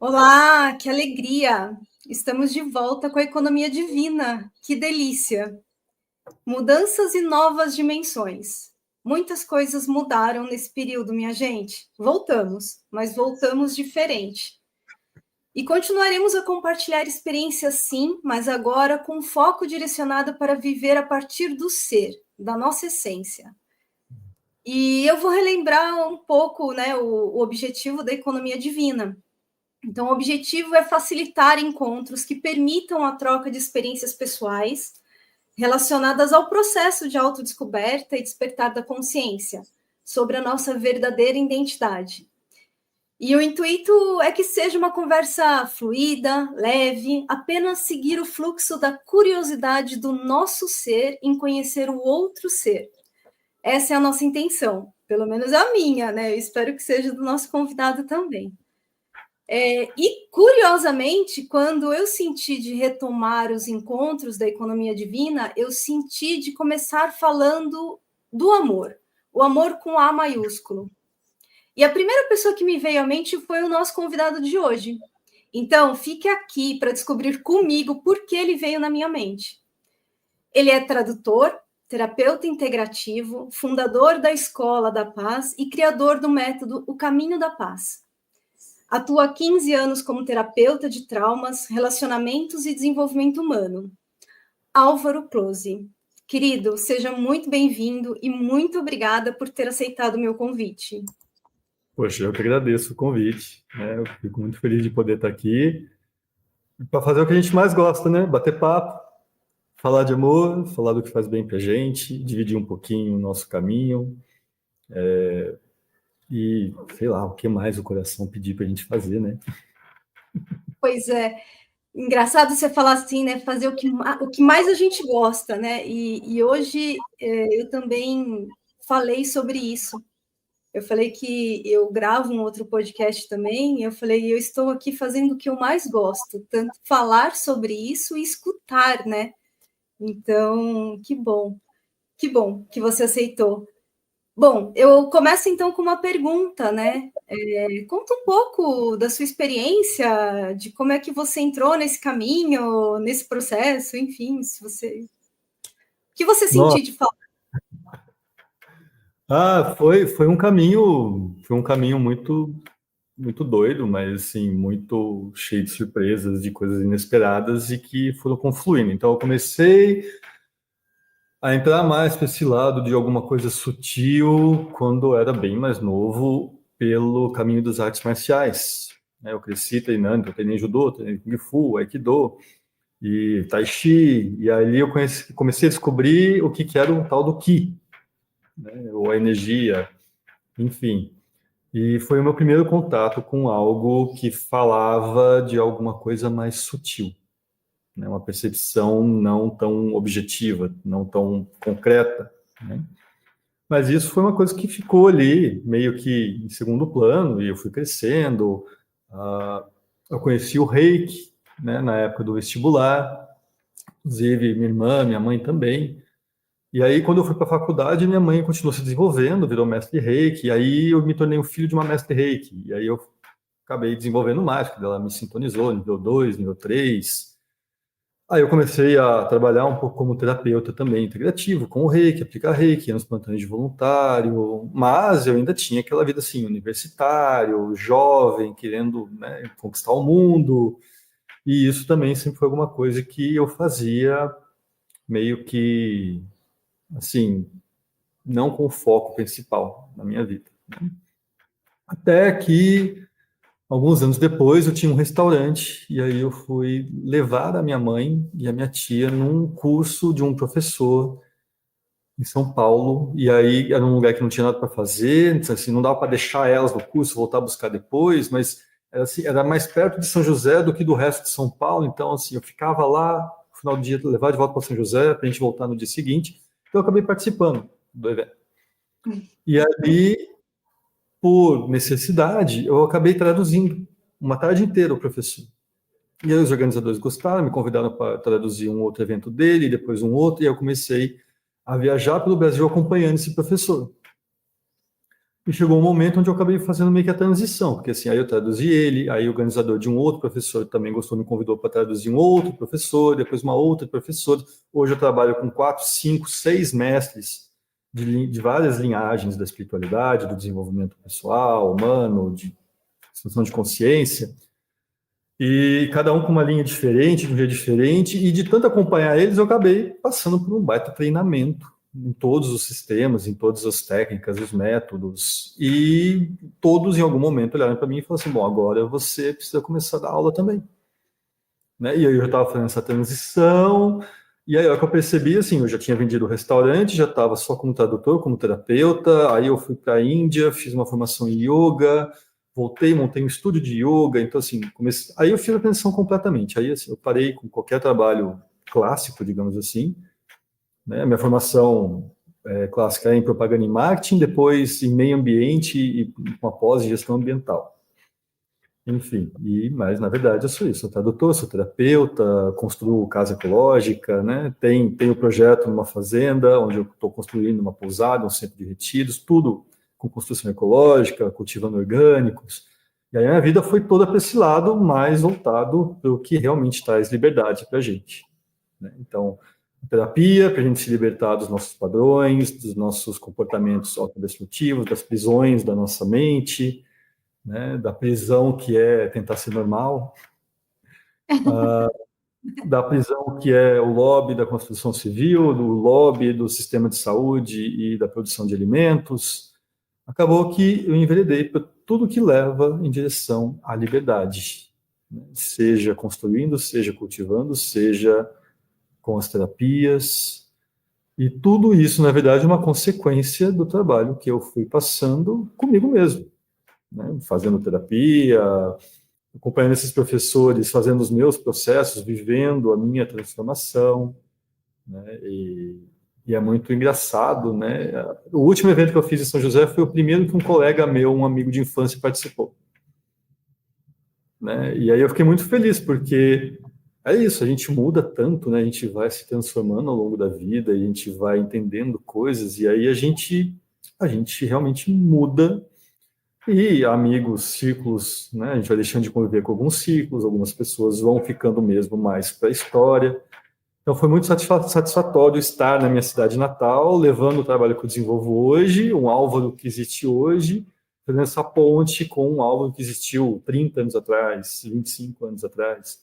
Olá, que alegria! Estamos de volta com a economia divina. Que delícia! Mudanças e novas dimensões. Muitas coisas mudaram nesse período, minha gente. Voltamos, mas voltamos diferente. E continuaremos a compartilhar experiências sim, mas agora com foco direcionado para viver a partir do ser, da nossa essência. E eu vou relembrar um pouco, né, o objetivo da economia divina. Então, o objetivo é facilitar encontros que permitam a troca de experiências pessoais relacionadas ao processo de autodescoberta e despertar da consciência sobre a nossa verdadeira identidade. E o intuito é que seja uma conversa fluida, leve, apenas seguir o fluxo da curiosidade do nosso ser em conhecer o outro ser. Essa é a nossa intenção, pelo menos a minha, né? Eu espero que seja do nosso convidado também. E, curiosamente, quando eu senti de retomar os encontros da economia divina, eu senti de começar falando do amor, o amor com A maiúsculo. E a primeira pessoa que me veio à mente foi o nosso convidado de hoje. Então, fique aqui para descobrir comigo por que ele veio na minha mente. Ele é tradutor, terapeuta integrativo, fundador da Escola da Paz e criador do método O Caminho da Paz. Atua há 15 anos como terapeuta de traumas, relacionamentos e desenvolvimento humano. Álvaro Close. Querido, seja muito bem-vindo e muito obrigada por ter aceitado o meu convite. Poxa, eu que agradeço o convite, né? Eu fico muito feliz de poder estar aqui para fazer o que a gente mais gosta, né? Bater papo, falar de amor, falar do que faz bem para a gente, dividir um pouquinho o nosso caminho, e sei lá, o que mais o coração pedir para a gente fazer, né? Pois é, engraçado você falar assim, né? Fazer o que mais a gente gosta, né? E hoje eu também falei sobre isso. Eu falei que eu gravo um outro podcast também, e eu falei, eu estou aqui fazendo o que eu mais gosto, tanto falar sobre isso e escutar, né? Então, que bom que você aceitou. Bom, eu começo então com uma pergunta, né? Conta um pouco da sua experiência, de como é que você entrou nesse caminho, nesse processo, enfim, se você. O que você sentiu Nossa, de falar? foi um caminho muito doido, mas assim, muito cheio de surpresas, de coisas inesperadas e que foram confluindo. Então eu comecei a entrar mais para esse lado de alguma coisa sutil quando eu era bem mais novo, pelo caminho das artes marciais, né? Eu cresci treinando, então eu treinei judô, treinei kung fu, aikido e tai chi, e ali eu comecei a descobrir o que era o tal do ki, né? Ou a energia, enfim. E foi o meu primeiro contato com algo que falava de alguma coisa mais sutil, né? Uma percepção não tão objetiva, não tão concreta, né? Mas isso foi uma coisa que ficou ali, meio que em segundo plano, e eu fui crescendo. Eu conheci o Reiki, né, na época do vestibular, inclusive minha irmã, minha mãe também. E aí, quando eu fui para a faculdade, minha mãe continuou se desenvolvendo, virou mestre Reiki, e aí eu me tornei um filho de uma mestre Reiki. E aí eu acabei desenvolvendo mais, porque ela me sintonizou, nível 2, nível 3. Aí eu comecei a trabalhar um pouco como terapeuta também integrativo, com o Reiki, aplicar Reiki, ia nos plantões de voluntário, mas eu ainda tinha aquela vida assim, universitário, jovem, querendo, né, conquistar o mundo, e isso também sempre foi alguma coisa que eu fazia meio que, assim, não com foco principal na minha vida. Até que alguns anos depois, eu tinha um restaurante e aí eu fui levar a minha mãe e a minha tia num curso de um professor em São Paulo. E aí era um lugar que não tinha nada para fazer, assim, não dava para deixar elas no curso, voltar a buscar depois, mas era, assim, era mais perto de São José do que do resto de São Paulo. Então, assim, eu ficava lá no final do dia, levar de volta para São José para a gente voltar no dia seguinte. Então, eu acabei participando do evento. E ali, por necessidade, eu acabei traduzindo uma tarde inteira o professor. E aí os organizadores gostaram, me convidaram para traduzir um outro evento dele, depois um outro, e eu comecei a viajar pelo Brasil acompanhando esse professor. E chegou um momento onde eu acabei fazendo meio que a transição, porque assim, aí eu traduzi ele, aí o organizador de um outro professor também gostou, me convidou para traduzir um outro professor, depois uma outra professora. Hoje eu trabalho com 4, 5, 6 mestres de várias linhagens da espiritualidade, do desenvolvimento pessoal, humano, de expansão de consciência, e cada um com uma linha diferente, de um jeito diferente, e de tanto acompanhar eles, eu acabei passando por um baita treinamento em todos os sistemas, em todas as técnicas, os métodos, e todos em algum momento olharam para mim e falaram assim, bom, agora você precisa começar a dar aula também. Né? E aí eu já estava fazendo essa transição, e aí é que eu percebi, assim, eu já tinha vendido o restaurante, já estava só como tradutor, como terapeuta, aí eu fui para a Índia, fiz uma formação em yoga, voltei, montei um estúdio de yoga, então assim, comecei, aí eu fiz a transição completamente, aí assim, eu parei com qualquer trabalho clássico, digamos assim, né? Minha formação clássica é em propaganda e marketing, depois em meio ambiente e uma pós em gestão ambiental. Enfim, mas na verdade eu sou isso, sou tradutor, sou terapeuta, construo casa ecológica, né? Tem o projeto numa fazenda, onde eu estou construindo uma pousada, um centro de retiros, tudo com construção ecológica, cultivando orgânicos. E aí a minha vida foi toda para esse lado, mais voltado para o que realmente traz liberdade para a gente. Né? Então, terapia, para a gente se libertar dos nossos padrões, dos nossos comportamentos autodestrutivos, das prisões da nossa mente, né, da prisão que é tentar ser normal, da prisão que é o lobby da construção civil, do lobby do sistema de saúde e da produção de alimentos. Acabou que eu enveredei para tudo que leva em direção à liberdade, né? Seja construindo, seja cultivando, seja com as terapias. E tudo isso, na verdade, é uma consequência do trabalho que eu fui passando comigo mesmo, né? Fazendo terapia, acompanhando esses professores, fazendo os meus processos, vivendo a minha transformação, né? E é muito engraçado, né? O último evento que eu fiz em São José foi o primeiro que um colega meu, um amigo de infância, participou, né? E aí eu fiquei muito feliz, porque é isso, a gente muda tanto, né? A gente vai se transformando ao longo da vida, e a gente vai entendendo coisas, e aí a gente realmente muda. E amigos, círculos, né? A gente vai deixando de conviver com alguns círculos, algumas pessoas vão ficando mesmo mais para a história. Então foi muito satisfatório estar na minha cidade natal, levando o trabalho que eu desenvolvo hoje, um Álvaro que existe hoje, fazendo essa ponte com um Álvaro que existiu 30 anos atrás, 25 anos atrás,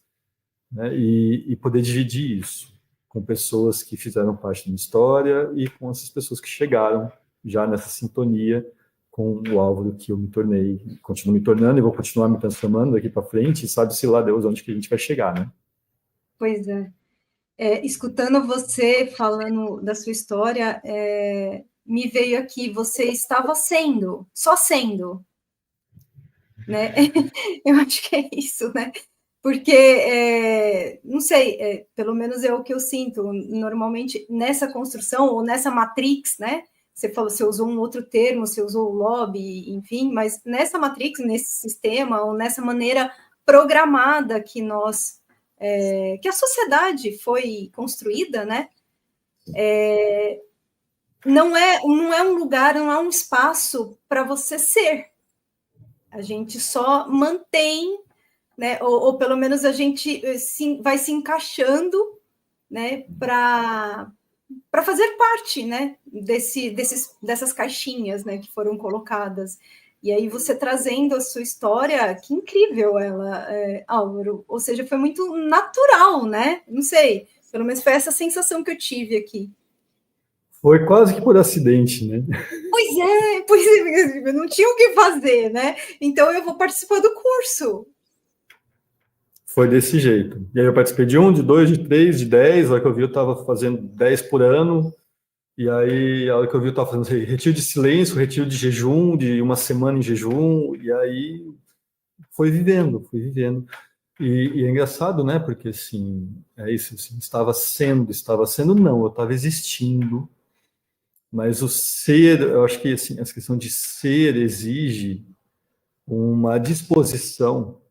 né? E poder dividir isso com pessoas que fizeram parte da minha história e com essas pessoas que chegaram já nessa sintonia com o Álvaro que eu me tornei, continuo me tornando e vou continuar me transformando daqui para frente, e sabe-se lá Deus onde que a gente vai chegar, né? Pois é. Escutando você falando da sua história, me veio aqui, você estava sendo, só sendo, né? Eu acho que é isso, né? Porque, não sei, pelo menos é o que eu sinto, normalmente nessa construção ou nessa matrix, né? Você falou, você usou um outro termo, você usou o lobby, enfim, mas nessa matrix, nesse sistema, ou nessa maneira programada que que a sociedade foi construída, né? Não é um lugar, não é um espaço para você ser. A gente só mantém, né? Ou pelo menos a gente vai se encaixando, né? Para fazer parte, né? Dessas caixinhas, né? Que foram colocadas. E aí você trazendo a sua história, que incrível ela, Álvaro. Ou seja, foi muito natural, né? Não sei, pelo menos foi essa sensação que eu tive aqui. Foi quase que por acidente, né? Pois é, não tinha o que fazer, né? Então eu vou participar do curso. Foi desse jeito. E aí eu participei de um, de dois, de três, de 10. A hora que eu vi, eu estava fazendo 10 por ano. E aí, a hora que eu vi, eu estava fazendo retiro de silêncio, retiro de jejum, de uma semana em jejum. E aí, foi vivendo, fui vivendo. E é engraçado, né? Porque, assim, é isso, assim, estava sendo, não, eu estava existindo. Mas o ser, eu acho que, assim, essa questão de ser exige uma disposição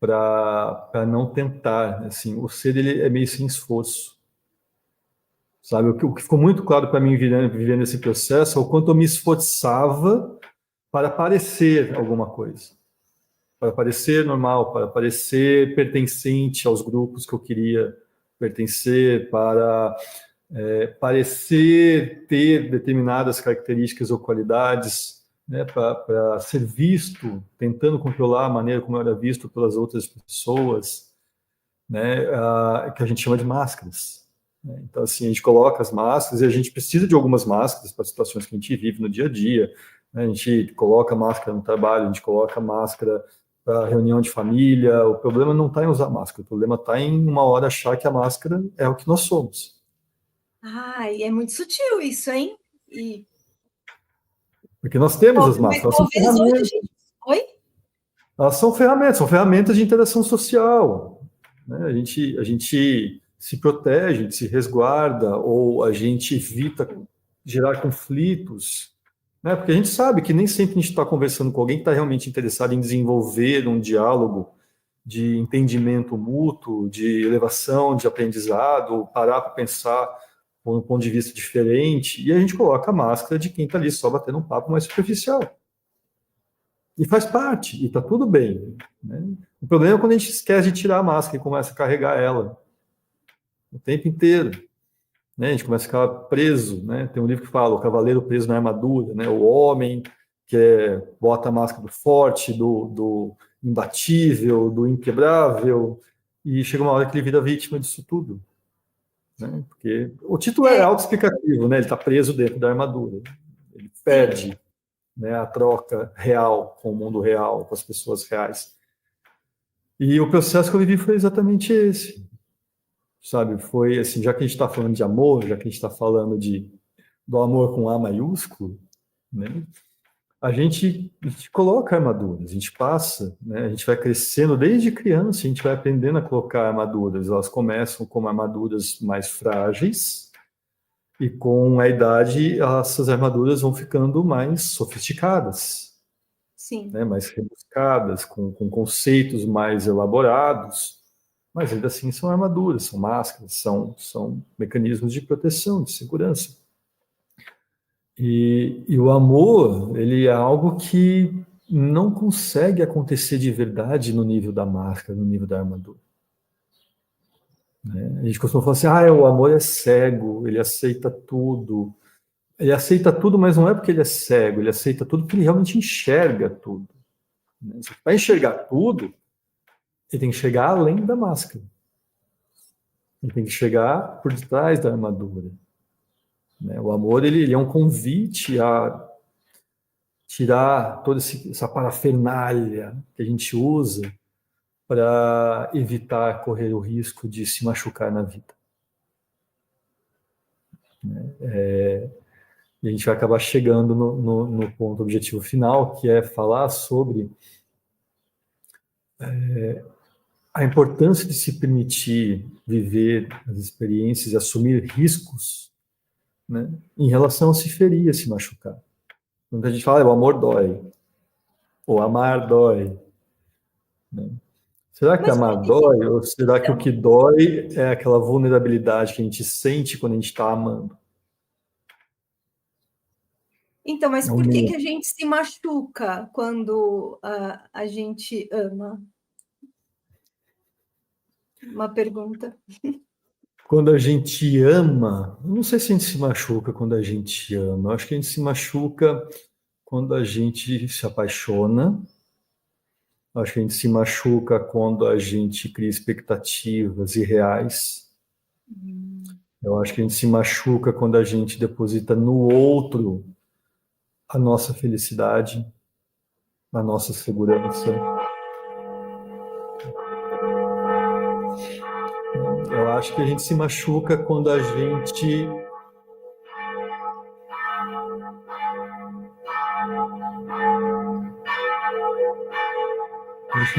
para não tentar, assim, o ser ele é meio sem esforço, sabe? O que ficou muito claro para mim vivendo esse processo é o quanto eu me esforçava para parecer alguma coisa, para parecer normal, para parecer pertencente aos grupos que eu queria pertencer, para parecer ter determinadas características ou qualidades, né, para ser visto, tentando controlar a maneira como eu era visto pelas outras pessoas, né, que a gente chama de máscaras. Né? Então, assim, a gente coloca as máscaras e a gente precisa de algumas máscaras para situações que a gente vive no dia a dia. Né? A gente coloca máscara no trabalho, a gente coloca máscara para reunião de família. O problema não está em usar máscara, o problema está em uma hora achar que a máscara é o que nós somos. E é muito sutil isso, hein? Porque nós temos as Mas máscaras, talvez hoje a gente... Oi? Elas são ferramentas de interação social. Né? A gente se protege, a gente se resguarda, ou a gente evita gerar conflitos. Né? Porque a gente sabe que nem sempre a gente está conversando com alguém que está realmente interessado em desenvolver um diálogo de entendimento mútuo, de elevação, de aprendizado, parar para pensar por um ponto de vista diferente, e a gente coloca a máscara de quem está ali só batendo um papo mais superficial. E faz parte, e está tudo bem. Né? O problema é quando a gente esquece de tirar a máscara e começa a carregar ela o tempo inteiro. Né? A gente começa a ficar preso. Né? Tem um livro que fala o cavaleiro preso na armadura, né? O homem que bota a máscara do forte, do imbatível, do inquebrável, e chega uma hora que ele vira vítima disso tudo. Né? Porque o título é autoexplicativo, né? Ele está preso dentro da armadura. Ele perde, né, a troca real com o mundo real, com as pessoas reais. E o processo que eu vivi foi exatamente esse, sabe? Foi assim, já que a gente está falando de amor, já que a gente está falando do amor com A maiúsculo, né? A gente coloca armaduras, a gente passa, né? A gente vai crescendo desde criança, a gente vai aprendendo a colocar armaduras. Elas começam como armaduras mais frágeis, e com a idade, essas armaduras vão ficando mais sofisticadas. Sim. Né, mais rebuscadas, com conceitos mais elaborados, mas ainda assim são armaduras, são máscaras, são mecanismos de proteção, de segurança. E o amor, ele é algo que não consegue acontecer de verdade no nível da máscara, no nível da armadura. Né? A gente costuma falar assim, o amor é cego, ele aceita tudo. Ele aceita tudo, mas não é porque ele é cego, ele aceita tudo porque ele realmente enxerga tudo. Para enxergar tudo, ele tem que chegar além da máscara. Ele tem que chegar por detrás da armadura. Né? O amor, ele é um convite a tirar toda essa parafernália que a gente usa para evitar correr o risco de se machucar na vida. Né? E a gente vai acabar chegando no ponto objetivo final, que é falar sobre a importância de se permitir viver as experiências e assumir riscos, né, em relação a se ferir, a se machucar. Quando a gente fala, o amor dói, ou amar dói. Né? Será que amar dói, ou será que o que dói é aquela vulnerabilidade que a gente sente quando a gente está amando? Então, mas por que a gente se machuca quando a gente ama? Uma pergunta. Quando a gente ama, não sei se a gente se machuca quando a gente ama. Eu acho que a gente se machuca quando a gente se apaixona. Eu acho que a gente se machuca quando a gente cria expectativas irreais. Eu acho que a gente se machuca quando a gente deposita no outro a nossa felicidade, a nossa segurança. Eu acho que a gente se machuca quando a gente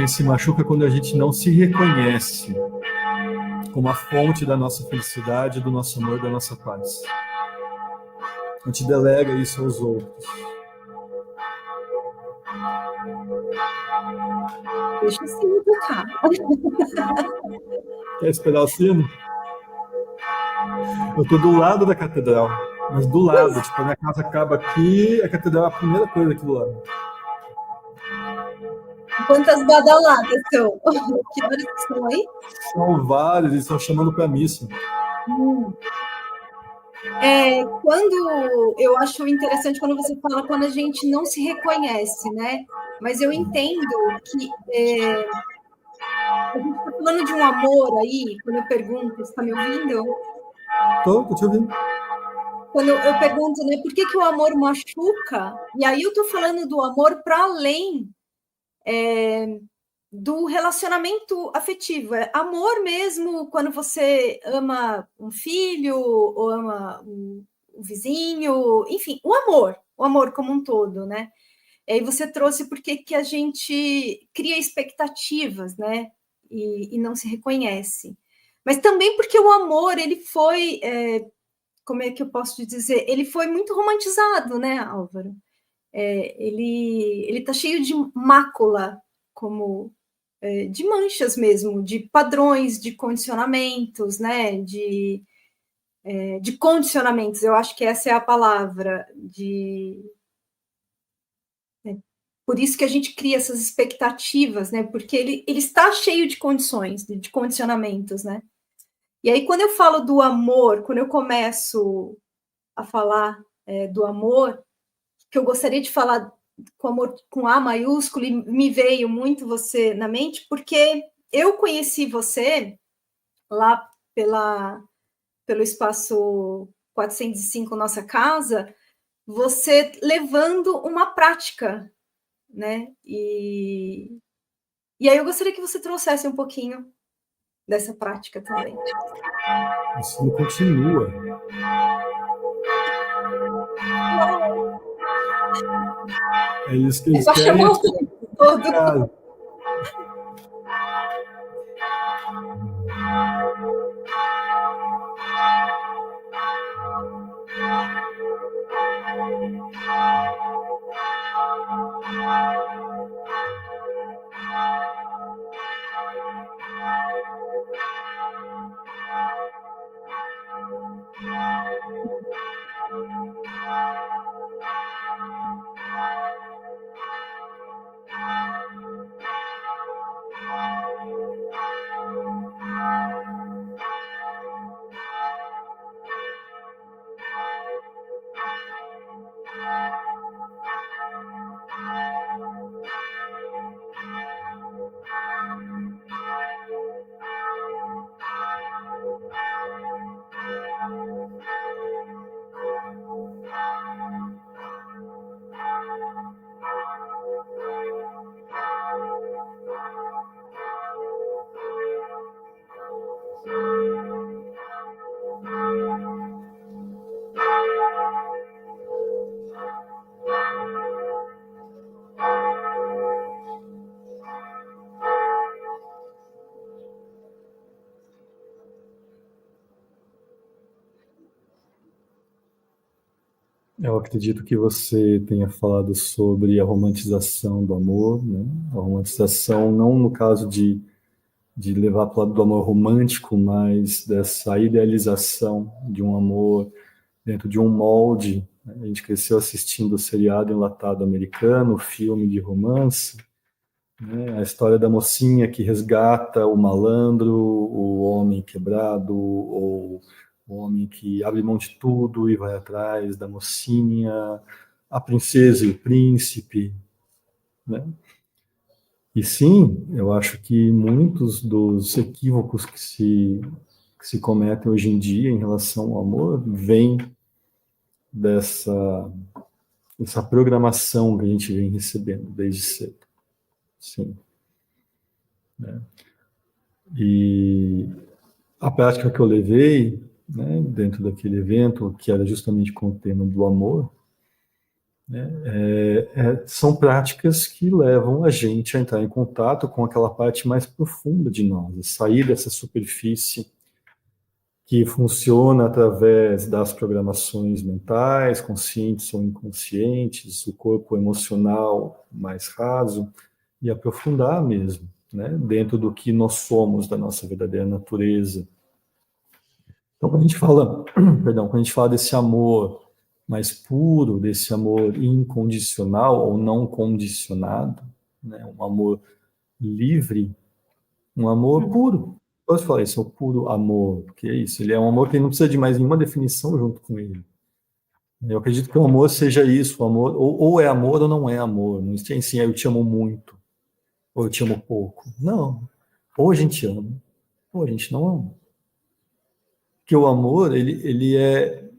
se machuca quando a gente não se reconhece como a fonte da nossa felicidade, do nosso amor, da nossa paz. A gente delega isso aos outros. Deixa o sino tocar. Quer esperar o sino? Eu tô do lado da catedral, mas do lado, tipo, a minha casa acaba aqui, a catedral é a primeira coisa aqui do lado. Quantas badaladas são? Que horas que são aí? São vários, eles estão chamando para missa. Quando eu acho interessante quando você fala quando a gente não se reconhece, né? Mas eu entendo que a gente está falando de um amor aí, quando eu pergunto, você está me ouvindo? Tô te ouvindo. Quando eu pergunto, né, por que, que o amor machuca? E aí eu estou falando do amor para além do relacionamento afetivo. É amor mesmo quando você ama um filho, ou ama um vizinho, enfim, o amor como um todo, né? E aí você trouxe porque que a gente cria expectativas, né? E não se reconhece. Mas também porque o amor, ele foi, como é que eu posso te dizer? Ele foi muito romantizado, né, Álvaro? Ele tá cheio de mácula, como de manchas mesmo, de padrões, de condicionamentos, né? De condicionamentos, eu acho que essa é a palavra, por isso que a gente cria essas expectativas, né? Porque ele está cheio de condições, de condicionamentos, né? E aí, quando eu falo do amor, quando eu começo a falar do amor, que eu gostaria de falar com amor com A maiúsculo, e me veio muito você na mente, porque eu conheci você lá pelo espaço 405 Nossa Casa, você levando uma prática, né? E aí eu gostaria que você trouxesse um pouquinho dessa prática também. Isso continua. É isso que eles querem. Todo. Eu acredito que você tenha falado sobre a romantização do amor, né? A romantização não no caso de levar para o lado do amor romântico, mas dessa idealização de um amor dentro de um molde. Né? A gente cresceu assistindo o seriado enlatado americano, filme de romance, né? A história da mocinha que resgata o malandro, o homem quebrado, ou o homem que abre mão de tudo e vai atrás da mocinha, a princesa e o príncipe, né? E sim, eu acho que muitos dos equívocos que se cometem hoje em dia em relação ao amor vêm dessa, dessa programação que a gente vem recebendo desde cedo. Sim. Né? E a prática que eu levei, né, dentro daquele evento, que era justamente com o tema do amor, né, são práticas que levam a gente a entrar em contato com aquela parte mais profunda de nós, a sair dessa superfície que funciona através das programações mentais, conscientes ou inconscientes, o corpo emocional mais raso, e aprofundar mesmo, né, dentro do que nós somos, da nossa verdadeira natureza. Então, quando a gente fala, perdão, quando a gente fala desse amor mais puro, desse amor incondicional ou não condicionado, né, um amor livre, um amor puro. Posso falar isso, é o puro amor, porque é isso, ele é um amor que não precisa de mais nenhuma definição junto com ele. Eu acredito que o amor seja isso, o amor, ou é amor ou não é amor, não existe assim, eu te amo muito, ou eu te amo pouco. Não, ou a gente ama, ou a gente não ama. Porque o amor, ele é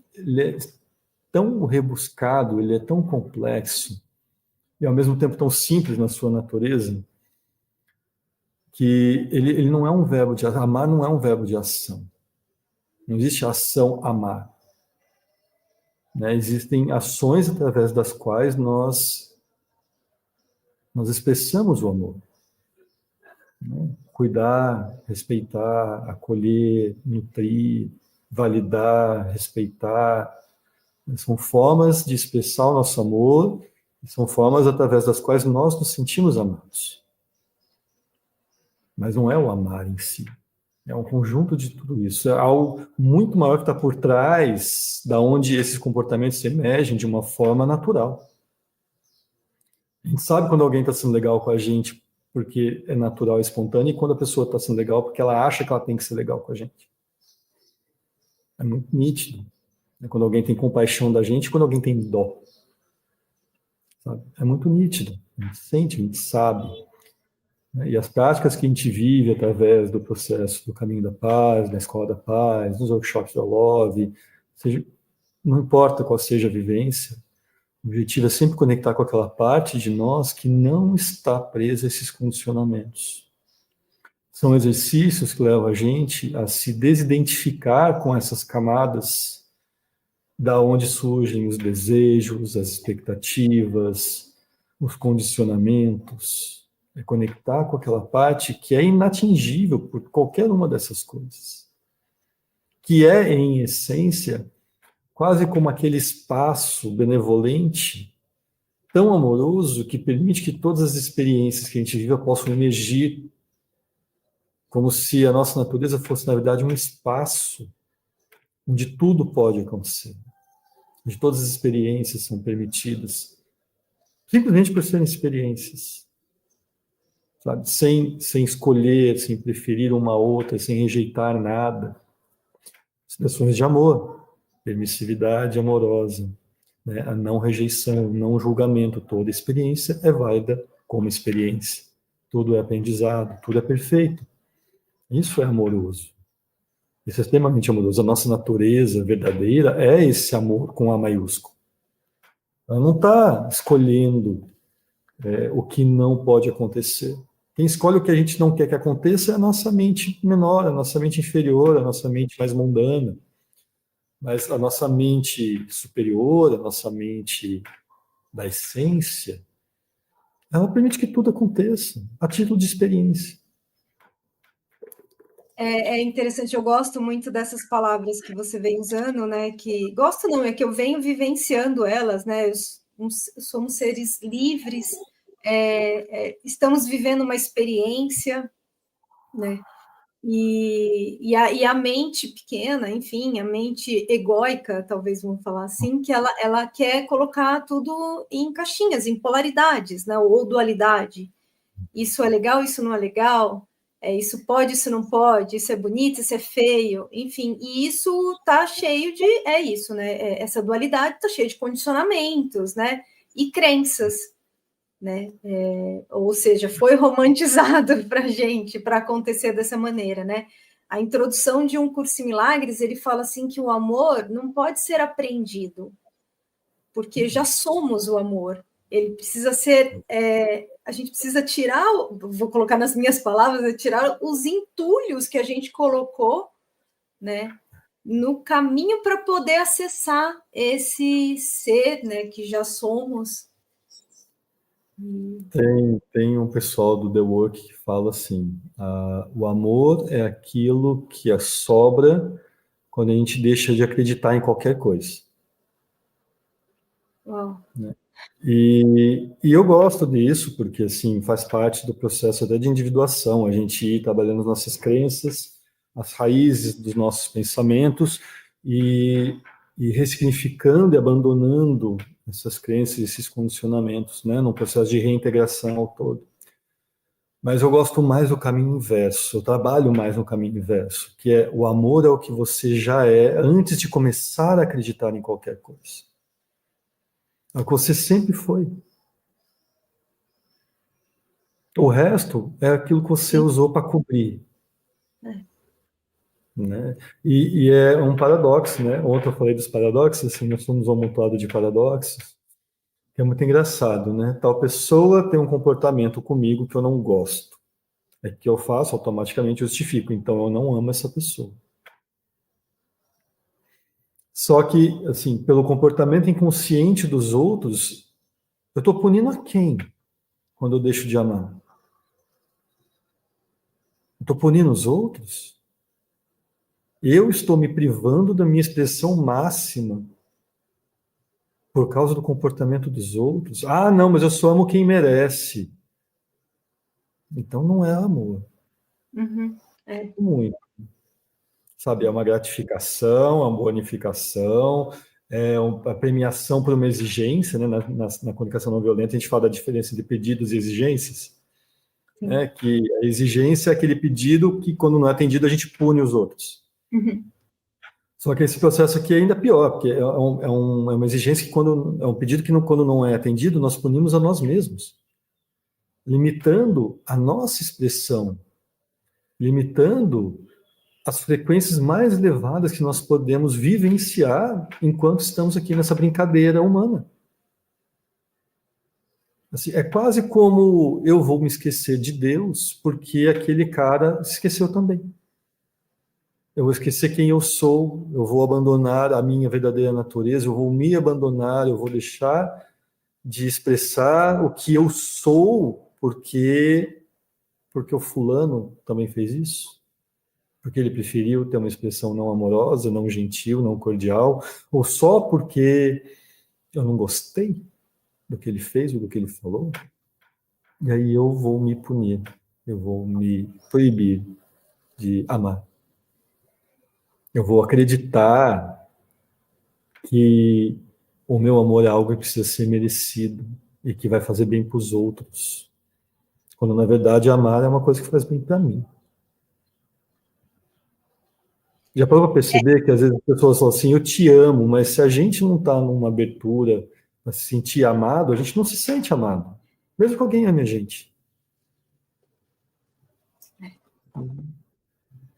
tão rebuscado, ele é tão complexo, e ao mesmo tempo tão simples na sua natureza, que ele não é um verbo de amar, não é um verbo de ação. Não existe ação amar. Né? Existem ações através das quais nós expressamos o amor. Né? Cuidar, respeitar, acolher, nutrir, validar, respeitar. São formas de expressar o nosso amor, são formas através das quais nós nos sentimos amados. Mas não é o amar em si. É um conjunto de tudo isso. É algo muito maior que está por trás da onde esses comportamentos emergem de uma forma natural. A gente sabe quando alguém está sendo legal com a gente porque é natural e espontâneo, e quando a pessoa está sendo legal porque ela acha que ela tem que ser legal com a gente. É muito nítido. É quando alguém tem compaixão da gente, quando alguém tem dó. Sabe? É muito nítido. A gente sente, a gente sabe. E as práticas que a gente vive através do processo do Caminho da Paz, da Escola da Paz, dos workshops da Love, seja, não importa qual seja a vivência, o objetivo é sempre conectar com aquela parte de nós que não está presa a esses condicionamentos. São exercícios que levam a gente a se desidentificar com essas camadas da onde surgem os desejos, as expectativas, os condicionamentos. É conectar com aquela parte que é inatingível por qualquer uma dessas coisas. Que é, em essência, quase como aquele espaço benevolente, tão amoroso, que permite que todas as experiências que a gente vive possam emergir, como se a nossa natureza fosse, na verdade, um espaço onde tudo pode acontecer, onde todas as experiências são permitidas, simplesmente por serem experiências. Sabe? Sem escolher, sem preferir uma outra, sem rejeitar nada. Expressões de amor, permissividade amorosa, né? A não rejeição, o não julgamento. Toda experiência é válida como experiência. Tudo é aprendizado, tudo é perfeito. Isso é amoroso. Isso é extremamente amoroso. A nossa natureza verdadeira é esse amor com A maiúsculo. Ela não está escolhendo o que não pode acontecer. Quem escolhe o que a gente não quer que aconteça é a nossa mente menor, a nossa mente inferior, a nossa mente mais mundana. Mas a nossa mente superior, a nossa mente da essência, ela permite que tudo aconteça, a título de experiência. É interessante, eu gosto muito dessas palavras que você vem usando, né? Que gosto não, é que eu venho vivenciando elas, né? Somos seres livres, estamos vivendo uma experiência, né? E a mente pequena, enfim, a mente egóica, talvez vamos falar assim, que ela quer colocar tudo em caixinhas, em polaridades, né? Ou dualidade. Isso é legal, isso não é legal, isso pode, isso não pode, isso é bonito, isso é feio, enfim, e isso está cheio de, isso, né? Essa dualidade está cheia de condicionamentos, né? E crenças, né? Ou seja, foi romantizado para a gente para acontecer dessa maneira, né? A introdução de um curso em milagres, ele fala assim que o amor não pode ser aprendido, porque já somos o amor. Ele precisa ser, a gente precisa tirar, vou colocar nas minhas palavras, tirar os entulhos que a gente colocou, né, no caminho para poder acessar esse ser, né, que já somos. Tem um pessoal do The Work que fala assim, o amor é aquilo que sobra quando a gente deixa de acreditar em qualquer coisa. Uau. Né? E eu gosto disso, porque assim, faz parte do processo até de individuação, a gente ir trabalhando as nossas crenças, as raízes dos nossos pensamentos e ressignificando e abandonando essas crenças, esses condicionamentos, né, num processo de reintegração ao todo. Mas eu gosto mais do caminho inverso, eu trabalho mais no caminho inverso, que é o amor ao que você já é antes de começar a acreditar em qualquer coisa. É o que você sempre foi. O resto é aquilo que você usou para cobrir. Né? E é um paradoxo, né? Ontem eu falei dos paradoxos, assim, nós somos um amontoado de paradoxos, que é muito engraçado, né? Tal pessoa tem um comportamento comigo que eu não gosto. É que eu faço, automaticamente justifico. Então eu não amo essa pessoa. Só que, assim, pelo comportamento inconsciente dos outros, eu estou punindo a quem quando eu deixo de amar? Eu estou punindo os outros? Eu estou me privando da minha expressão máxima por causa do comportamento dos outros? Ah, não, mas eu só amo quem merece. Então não é amor. Uhum. É. Muito. Sabe, é uma gratificação, é uma bonificação, a premiação por uma exigência, né? Na comunicação não violenta, a gente fala da diferença entre pedidos e exigências, né? Que a exigência é aquele pedido que, quando não é atendido, a gente pune os outros. Uhum. Só que esse processo aqui é ainda pior, porque é uma exigência que, é um pedido que, quando não é atendido, nós punimos a nós mesmos, limitando a nossa expressão, limitando as frequências mais elevadas que nós podemos vivenciar enquanto estamos aqui nessa brincadeira humana. Assim, é quase como eu vou me esquecer de Deus porque aquele cara se esqueceu também. Eu vou esquecer quem eu sou, eu vou abandonar a minha verdadeira natureza, eu vou me abandonar, eu vou deixar de expressar o que eu sou porque o fulano também fez isso. Porque ele preferiu ter uma expressão não amorosa, não gentil, não cordial, ou só porque eu não gostei do que ele fez ou do que ele falou, e aí eu vou me punir, eu vou me proibir de amar. Eu vou acreditar que o meu amor é algo que precisa ser merecido e que vai fazer bem para os outros, quando na verdade amar é uma coisa que faz bem para mim. Já parou para perceber que às vezes as pessoas falam assim, eu te amo, mas se a gente não está numa abertura para se sentir amado, a gente não se sente amado. Mesmo que alguém ame a gente.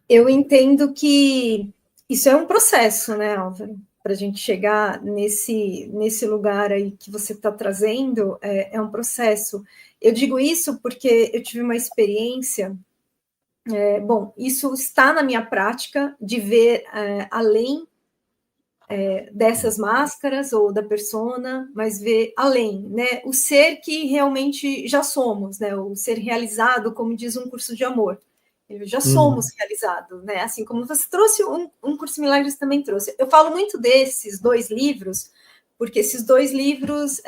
Eu entendo que isso é um processo, né, Álvaro? Para a gente chegar nesse lugar aí que você está trazendo, é um processo. Eu digo isso porque eu tive uma experiência. Bom, isso está na minha prática de ver além dessas máscaras ou da persona, mas ver além, né? O ser que realmente já somos, né? O ser realizado, como diz um curso de amor. Já somos realizados, né? Assim como você trouxe um curso de milagres também trouxe. Eu falo muito desses dois livros, porque esses dois livros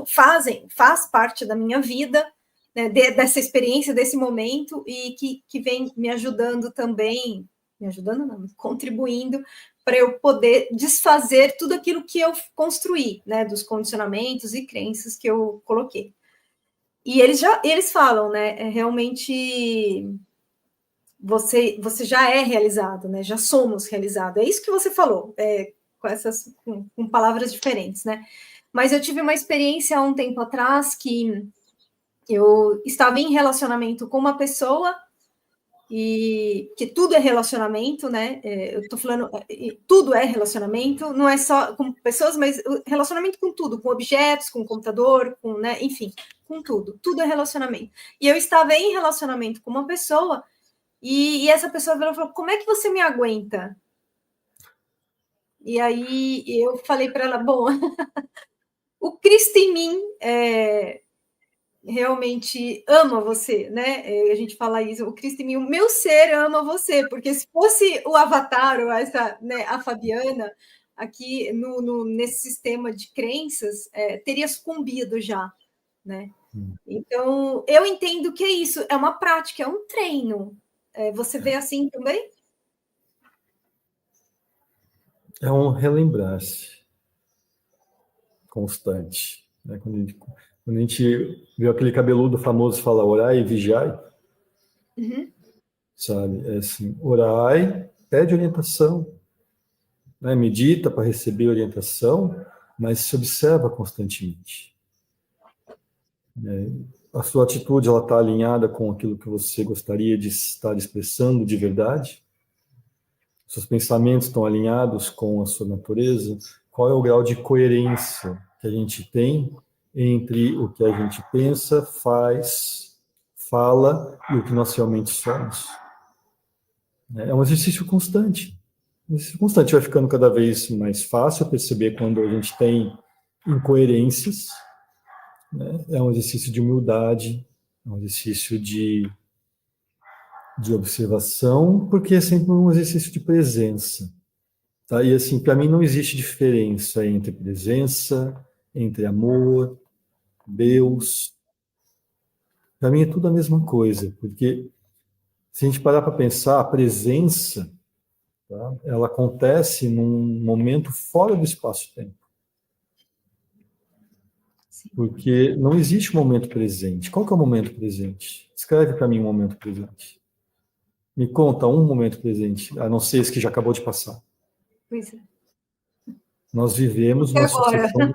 faz parte da minha vida, né, dessa experiência, desse momento, e que vem me ajudando também, me ajudando não, contribuindo para eu poder desfazer tudo aquilo que eu construí, né, dos condicionamentos e crenças que eu coloquei. E eles falam, né, realmente você já é realizado, né, já somos realizados. É isso que você falou, com palavras diferentes, né? Mas eu tive uma experiência há um tempo atrás que eu estava em relacionamento com uma pessoa e que tudo é relacionamento, né? Eu tô falando, tudo é relacionamento, não é só com pessoas, mas relacionamento com tudo, com objetos, com computador, com, né? Enfim, com tudo é relacionamento. E eu estava em relacionamento com uma pessoa e essa pessoa falou: como é que você me aguenta? E aí eu falei para ela: bom, o Cristo em mim realmente ama você, né? A gente fala isso, o Cristo em mim, o meu ser ama você, porque se fosse o Avatar ou essa, né, a Fabiana aqui nesse sistema de crenças, teria sucumbido já, né? Então eu entendo que é isso, é uma prática, é um treino, Você vê assim também? É um relembrar-se constante, né? Quando a gente viu aquele cabeludo famoso falar orai e vigiai, sabe? É assim, orai, pede orientação, né? Medita para receber orientação, mas se observa constantemente, né? A sua atitude ela está alinhada com aquilo que você gostaria de estar expressando de verdade? Seus pensamentos estão alinhados com a sua natureza? Qual é o grau de coerência que a gente tem entre o que a gente pensa, faz, fala e o que nós realmente somos? É um exercício constante. Um exercício constante. Vai ficando cada vez mais fácil perceber quando a gente tem incoerências, né? É um exercício de humildade, é um exercício de observação, porque é sempre um exercício de presença. Tá? E assim, para mim não existe diferença entre presença, entre amor, Deus. Para mim é tudo a mesma coisa, porque se a gente parar para pensar, a presença, tá? Ela acontece num momento fora do espaço-tempo. Porque não existe momento presente. Qual que é o momento presente? Escreve para mim um momento presente. Me conta um momento presente, a não ser esse que já acabou de passar. Pois é. Nós vivemos E uma agora? sucessão,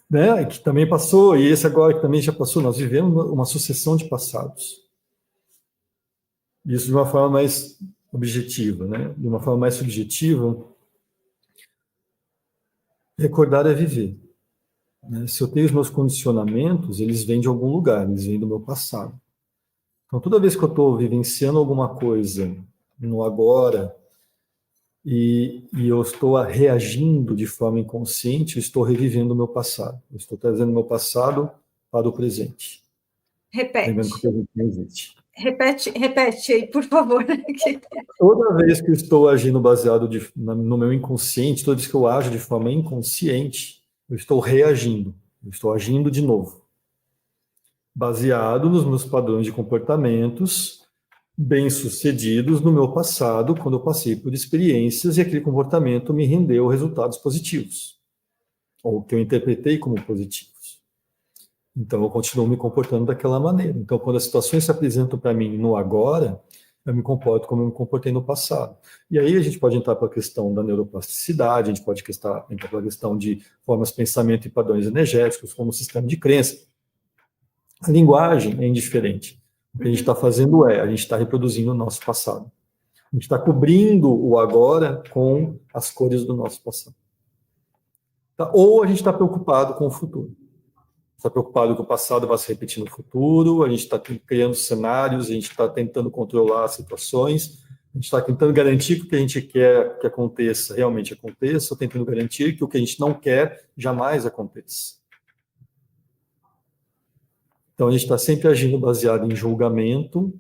né, que também passou, e esse agora que também já passou. Nós vivemos uma sucessão de passados. Isso de uma forma mais objetiva, né? De uma forma mais subjetiva, recordar é viver. Né? Se eu tenho os meus condicionamentos, eles vêm de algum lugar, eles vêm do meu passado. Então, toda vez que eu estou vivenciando alguma coisa no agora e eu estou reagindo de forma inconsciente, eu estou revivendo o meu passado. Eu estou trazendo o meu passado para o presente. Lembrando que o Repete. presente não existe. Repete aí, por favor. Toda vez que eu estou agindo baseado no meu inconsciente, toda vez que eu ajo de forma inconsciente, eu estou reagindo, eu estou agindo de novo, baseado nos meus padrões de comportamentos bem-sucedidos no meu passado, quando eu passei por experiências e aquele comportamento me rendeu resultados positivos, ou que eu interpretei como positivos. Então, eu continuo me comportando daquela maneira. Então, quando as situações se apresentam para mim no agora, eu me comporto como eu me comportei no passado. E aí a gente pode entrar para a questão da neuroplasticidade, a gente pode entrar para a questão de formas de pensamento e padrões energéticos, como sistema de crença. A linguagem é indiferente. O que a gente está fazendo a gente está reproduzindo o nosso passado. A gente está cobrindo o agora com as cores do nosso passado. Tá? Ou a gente está preocupado com o futuro. Está preocupado que o passado vai se repetir no futuro, a gente está criando cenários, a gente está tentando controlar as situações, a gente está tentando garantir que o que a gente quer que aconteça realmente aconteça, ou tentando garantir que o que a gente não quer jamais aconteça. Então a gente está sempre agindo baseado em julgamento,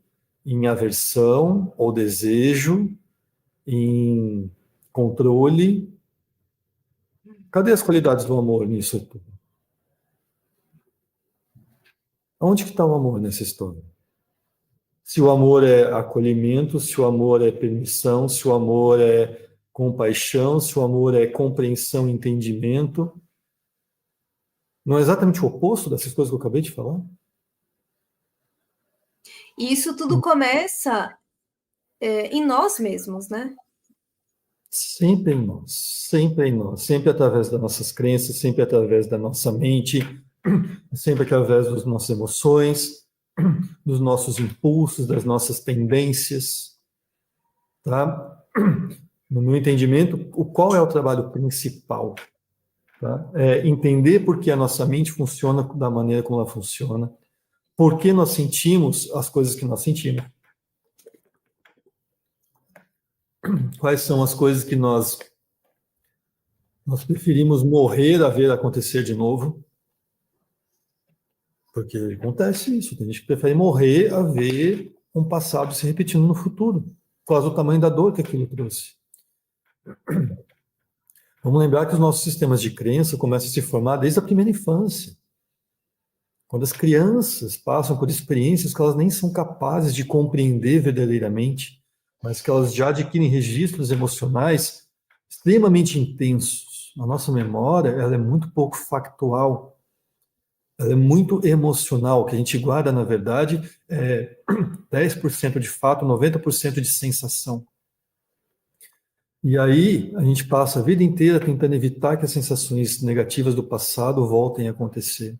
em aversão ou desejo, em controle. Cadê as qualidades do amor nisso tudo? Onde que está o amor nessa história? Se o amor é acolhimento, se o amor é permissão, se o amor é compaixão, se o amor é compreensão e entendimento. Não é exatamente o oposto dessas coisas que eu acabei de falar? E isso tudo começa em nós mesmos, né? Sempre em nós, sempre em nós, sempre através das nossas crenças, sempre através da nossa mente, sempre através das nossas emoções, dos nossos impulsos, das nossas tendências, tá? No meu entendimento, qual é o trabalho principal? Tá? É entender por que a nossa mente funciona da maneira como ela funciona, por que nós sentimos as coisas que nós sentimos, quais são as coisas que nós preferimos morrer a ver acontecer de novo, porque acontece isso, tem gente que prefere morrer a ver um passado se repetindo no futuro, por causa do tamanho da dor que aquilo trouxe. Vamos lembrar que os nossos sistemas de crença começam a se formar desde a primeira infância. Quando as crianças passam por experiências que elas nem são capazes de compreender verdadeiramente, mas que elas já adquirem registros emocionais extremamente intensos. A nossa memória, ela é muito pouco factual, ela é muito emocional. O que a gente guarda, na verdade, é 10% de fato, 90% de sensação. E aí a gente passa a vida inteira tentando evitar que as sensações negativas do passado voltem a acontecer,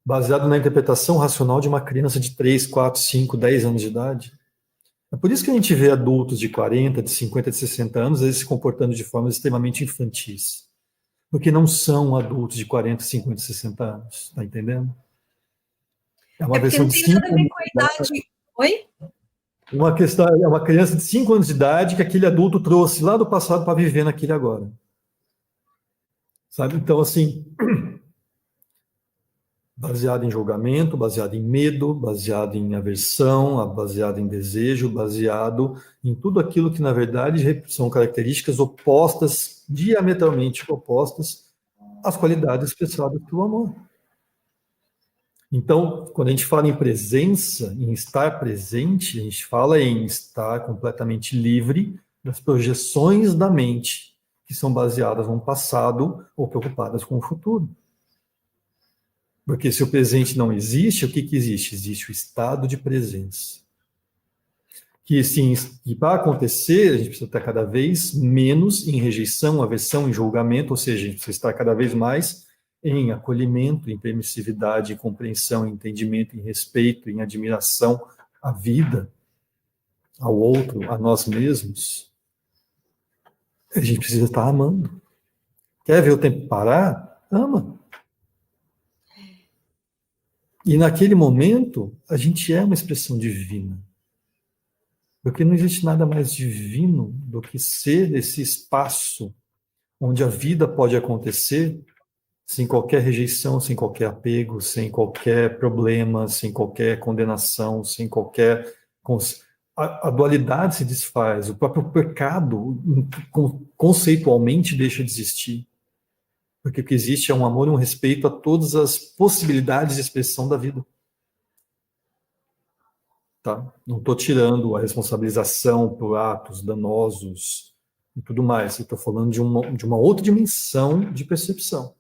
baseado na interpretação racional de uma criança de 3, 4, 5, 10 anos de idade. É por isso que a gente vê adultos de 40, de 50, de 60 anos, eles se comportando de formas extremamente infantis. Porque não são adultos de 40, 50, 60 anos. Está entendendo? É uma É porque versão não de tem nada 5 a ver anos com a de idade. idade. Oi? Uma questão, é uma criança de 5 anos de idade que aquele adulto trouxe lá do passado para viver naquele agora. Sabe? Então, assim, baseado em julgamento, baseado em medo, baseado em aversão, baseado em desejo, baseado em tudo aquilo que, na verdade, são características opostas, diametralmente opostas, às qualidades expressadas pelo amor. Então, quando a gente fala em presença, em estar presente, a gente fala em estar completamente livre das projeções da mente, que são baseadas no passado ou preocupadas com o futuro. Porque se o presente não existe, o que existe? Existe o estado de presença. Que, sim, que para acontecer, a gente precisa estar cada vez menos em rejeição, aversão, em julgamento, ou seja, a gente precisa estar cada vez mais em acolhimento, em permissividade, em compreensão, em entendimento, em respeito, em admiração à vida, ao outro, a nós mesmos. A gente precisa estar amando. Quer ver o tempo parar? Ama. E naquele momento, a gente é uma expressão divina. Porque não existe nada mais divino do que ser esse espaço onde a vida pode acontecer sem qualquer rejeição, sem qualquer apego, sem qualquer problema, sem qualquer condenação, sem qualquer. A dualidade se desfaz, o próprio pecado conceitualmente deixa de existir. Porque o que existe é um amor e um respeito a todas as possibilidades de expressão da vida. Tá? Não estou tirando a responsabilização por atos danosos e tudo mais. Estou falando de uma outra dimensão de percepção.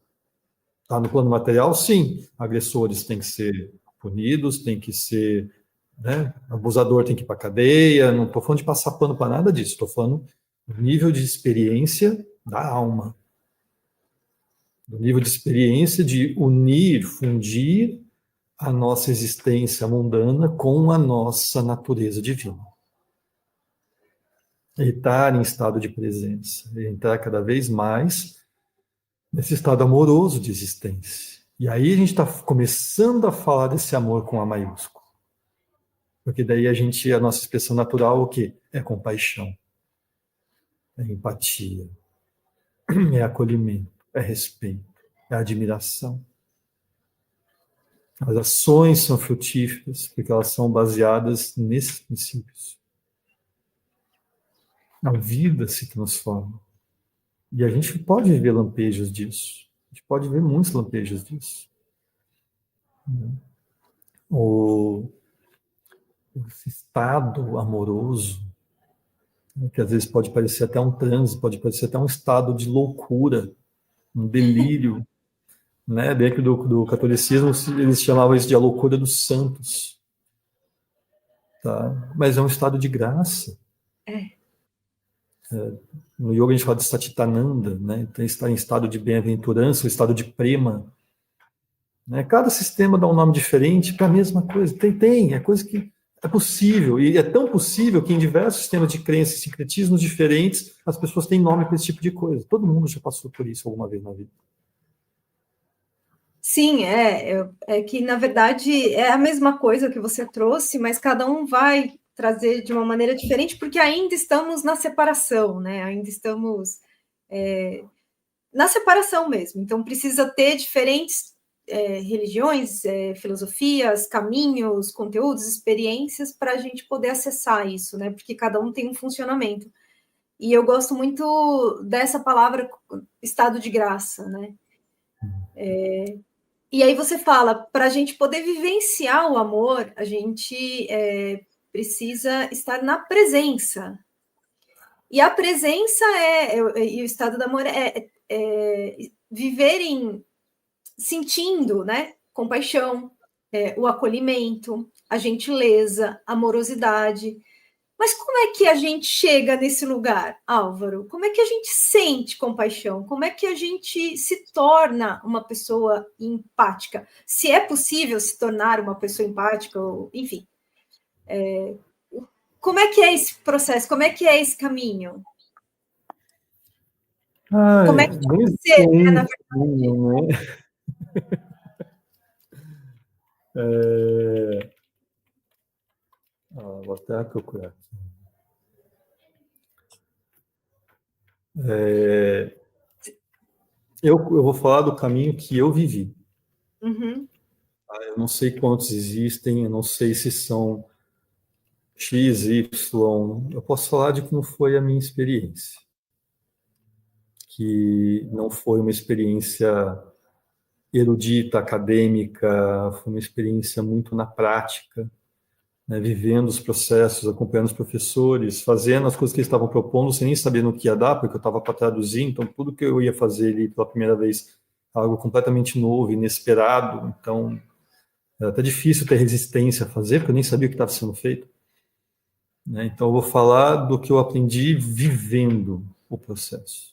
Tá? No plano material, sim, agressores têm que ser punidos, tem que ser, né, abusador tem que ir para a cadeia. Não estou falando de passar pano para nada disso. Estou falando do nível de experiência da alma, do nível de experiência de unir, fundir a nossa existência mundana com a nossa natureza divina. Estar em estado de presença, entrar cada vez mais nesse estado amoroso de existência. E aí a gente está começando a falar desse amor com A maiúsculo. Porque daí a nossa expressão natural, o quê? É compaixão, é empatia, é acolhimento, é respeito, é admiração. As ações são frutíferas porque elas são baseadas nesses princípios. A vida se transforma. E a gente pode ver lampejos disso. A gente pode ver muitos lampejos disso. Esse estado amoroso, né, que às vezes pode parecer até um transe, pode parecer até um estado de loucura, um delírio. Né? Dentro do catolicismo, eles chamavam isso de a loucura dos santos. Tá? Mas é um estado de graça. No yoga a gente fala de Satitananda, né? Então está em estado de bem-aventurança, o estado de prema. Né? Cada sistema dá um nome diferente para a mesma coisa. É coisa que é possível, e é tão possível que em diversos sistemas de crença e sincretismos diferentes, as pessoas têm nome para esse tipo de coisa. Todo mundo já passou por isso alguma vez na vida. Sim, é que, na verdade, é a mesma coisa que você trouxe, mas cada um vai trazer de uma maneira diferente, porque ainda estamos na separação, né? Ainda estamos na separação mesmo. Então, precisa ter diferentes religiões, filosofias, caminhos, conteúdos, experiências para a gente poder acessar isso, né? Porque cada um tem um funcionamento. E eu gosto muito dessa palavra estado de graça, né? E aí você fala, para a gente poder vivenciar o amor, a gente precisa estar na presença. E a presença e o estado do amor viverem sentindo, né? Compaixão, o acolhimento, a gentileza, a amorosidade. Mas como é que a gente chega nesse lugar, Álvaro? Como é que a gente sente compaixão? Como é que a gente se torna uma pessoa empática? Se é possível se tornar uma pessoa empática, ou, enfim. Como é que é esse processo? Como é que é esse caminho? Como é que você, na verdade? Né? Vou até procurar aqui. Eu vou falar do caminho que eu vivi. Uhum. Eu não sei quantos existem, eu não sei se são X, Y. Eu posso falar de como foi a minha experiência. Que não foi uma experiência erudita, acadêmica, foi uma experiência muito na prática, né, vivendo os processos, acompanhando os professores, fazendo as coisas que eles estavam propondo, sem nem saber no que ia dar, porque eu estava para traduzir, então tudo que eu ia fazer ali pela primeira vez, algo completamente novo, inesperado, então era até difícil ter resistência a fazer, porque eu nem sabia o que estava sendo feito. Né? Então eu vou falar do que eu aprendi vivendo o processo.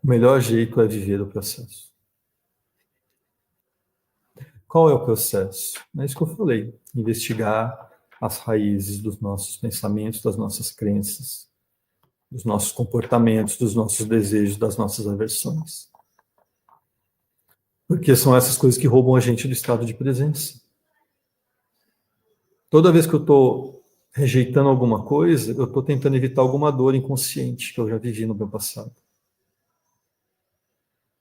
O melhor jeito é viver o processo. Qual é o processo? É isso que eu falei, investigar as raízes dos nossos pensamentos, das nossas crenças, dos nossos comportamentos, dos nossos desejos, das nossas aversões. Porque são essas coisas que roubam a gente do estado de presença. Toda vez que eu estou rejeitando alguma coisa, eu estou tentando evitar alguma dor inconsciente que eu já vivi no meu passado.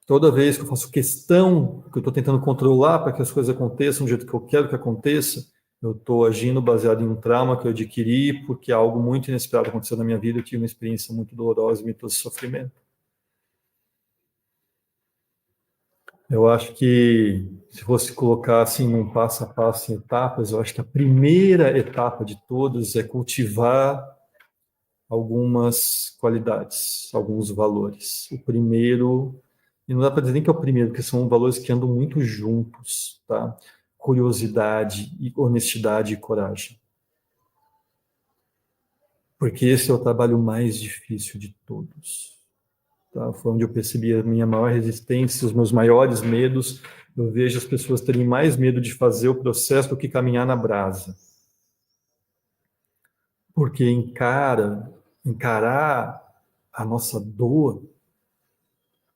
Toda vez que eu faço questão, que eu estou tentando controlar para que as coisas aconteçam do jeito que eu quero que aconteça, eu estou agindo baseado em um trauma que eu adquiri porque algo muito inesperado aconteceu na minha vida, eu tive uma experiência muito dolorosa e me trouxe sofrimento. Eu acho que, se fosse colocar assim num passo a passo, em etapas, eu acho que a primeira etapa de todas é cultivar algumas qualidades, alguns valores. O primeiro, e não dá para dizer nem que é o primeiro, porque são valores que andam muito juntos, tá? Curiosidade, honestidade e coragem. Porque esse é o trabalho mais difícil de todos. Tá? Foi onde eu percebi a minha maior resistência, os meus maiores medos. Eu vejo as pessoas terem mais medo de fazer o processo do que caminhar na brasa. Porque encarar a nossa dor,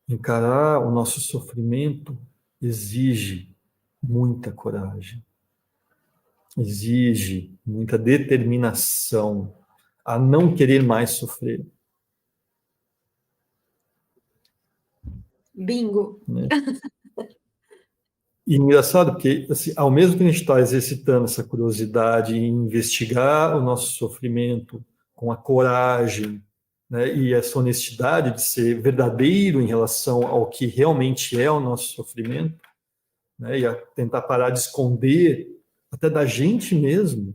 encarar o nosso sofrimento exige muita coragem, exige muita determinação a não querer mais sofrer. Bingo. Né? E engraçado porque, assim, ao mesmo que a gente está exercitando essa curiosidade em investigar o nosso sofrimento com a coragem, né, e essa honestidade de ser verdadeiro em relação ao que realmente é o nosso sofrimento, né, e a tentar parar de esconder até da gente mesmo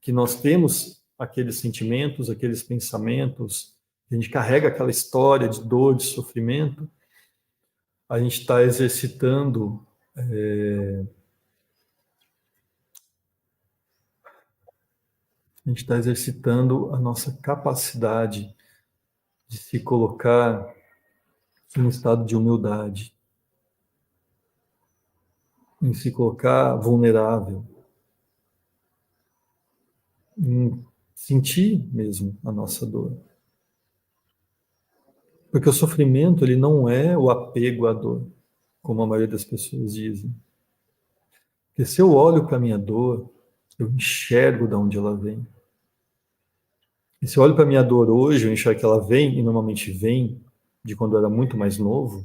que nós temos aqueles sentimentos, aqueles pensamentos, a gente carrega aquela história de dor, de sofrimento, a gente está exercitando a gente está exercitando a nossa capacidade de se colocar em um estado de humildade, em se colocar vulnerável, em sentir mesmo a nossa dor. Porque o sofrimento, ele não é o apego à dor, como a maioria das pessoas dizem. Porque se eu olho para a minha dor, eu enxergo de onde ela vem. E se eu olho para a minha dor hoje, eu enxergo que ela vem, e normalmente vem de quando eu era muito mais novo,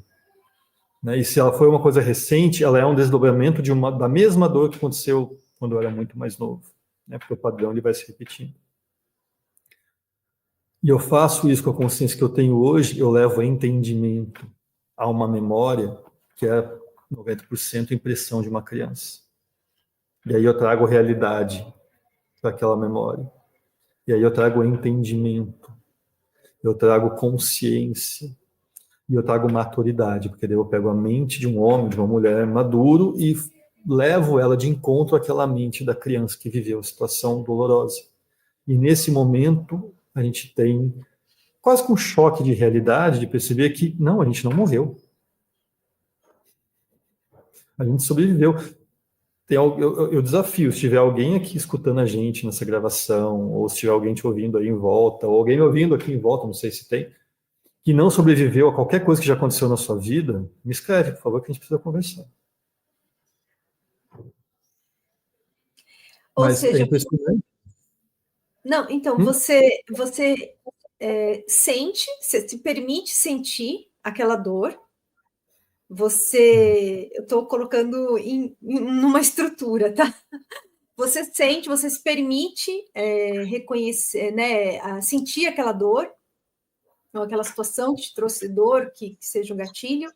né? E se ela foi uma coisa recente, ela é um desdobramento da mesma dor que aconteceu quando eu era muito mais novo, né? Porque o padrão ele vai se repetindo. E eu faço isso com a consciência que eu tenho hoje, eu levo a entendimento, a uma memória, que é 90% impressão de uma criança. E aí eu trago realidade para aquela memória. E aí eu trago entendimento, eu trago consciência, e eu trago maturidade, porque daí eu pego a mente de um homem, de uma mulher maduro e levo ela de encontro àquela mente da criança que viveu a situação dolorosa. E nesse momento, a gente tem quase que um choque de realidade, de perceber que, não, a gente não morreu. A gente sobreviveu. Eu desafio, se tiver alguém aqui escutando a gente nessa gravação, ou se tiver alguém te ouvindo aí em volta, ou alguém me ouvindo aqui em volta, não sei se tem, que não sobreviveu a qualquer coisa que já aconteceu na sua vida, me escreve, por favor, que a gente precisa conversar. Ou Mas é seja, impressionante. não, então você sente, você se permite sentir aquela dor. Eu estou colocando numa estrutura, tá? Você sente, você se permite reconhecer, né, sentir aquela dor, ou aquela situação que te trouxe dor, que seja um gatilho,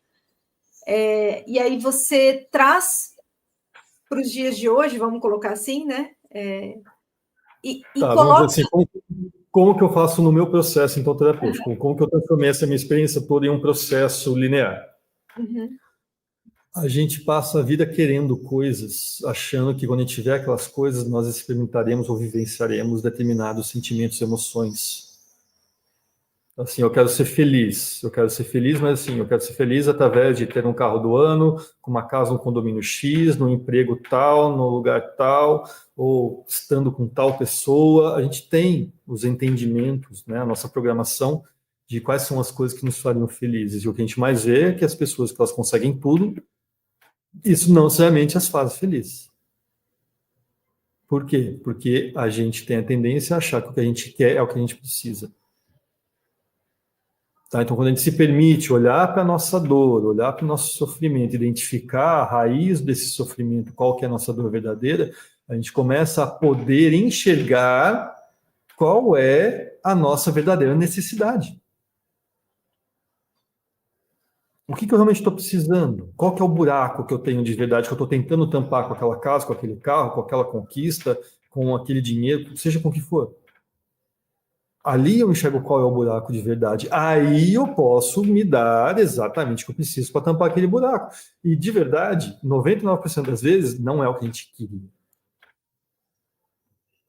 e aí você traz para os dias de hoje, vamos colocar assim, né? E Tá, vamos dizer coloca. assim, como que eu faço no meu processo, então, terapêutico? Como que eu transformei essa minha experiência toda em um processo linear? Uhum. A gente passa a vida querendo coisas, achando que quando a gente tiver aquelas coisas, nós experimentaremos ou vivenciaremos determinados sentimentos e emoções. Assim, eu quero ser feliz, mas assim, eu quero ser feliz através de ter um carro do ano, com uma casa, um condomínio X, no emprego tal, no lugar tal, ou estando com tal pessoa. A gente tem os entendimentos, né, a nossa programação de quais são as coisas que nos fariam felizes. E o que a gente mais vê é que as pessoas que elas conseguem tudo, isso não necessariamente as faz felizes. Por quê? Porque a gente tem a tendência a achar que o que a gente quer é o que a gente precisa. Tá? Então, quando a gente se permite olhar para a nossa dor, olhar para o nosso sofrimento, identificar a raiz desse sofrimento, qual que é a nossa dor verdadeira, a gente começa a poder enxergar qual é a nossa verdadeira necessidade. O que eu realmente estou precisando? Qual que é o buraco que eu tenho de verdade, que eu estou tentando tampar com aquela casa, com aquele carro, com aquela conquista, com aquele dinheiro, seja com o que for. Ali eu enxergo qual é o buraco de verdade. Aí eu posso me dar exatamente o que eu preciso para tampar aquele buraco. E de verdade, 99% das vezes não é o que a gente queria.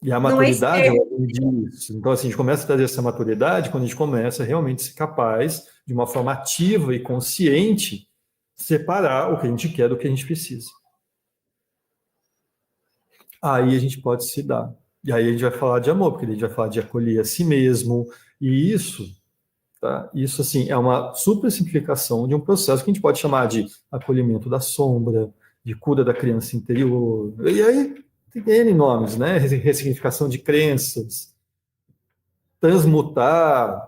E a Não é maturidade, externo. ela vem disso. Então, assim, a gente começa a trazer essa maturidade quando a gente começa a realmente ser capaz, de uma forma ativa e consciente, separar o que a gente quer do que a gente precisa. Aí a gente pode se dar. E aí a gente vai falar de amor, porque a gente vai falar de acolher a si mesmo. E isso, tá? Isso, assim, é uma super simplificação de um processo que a gente pode chamar de acolhimento da sombra, de cura da criança interior. E aí tem N nomes, né? Ressignificação de crenças, transmutar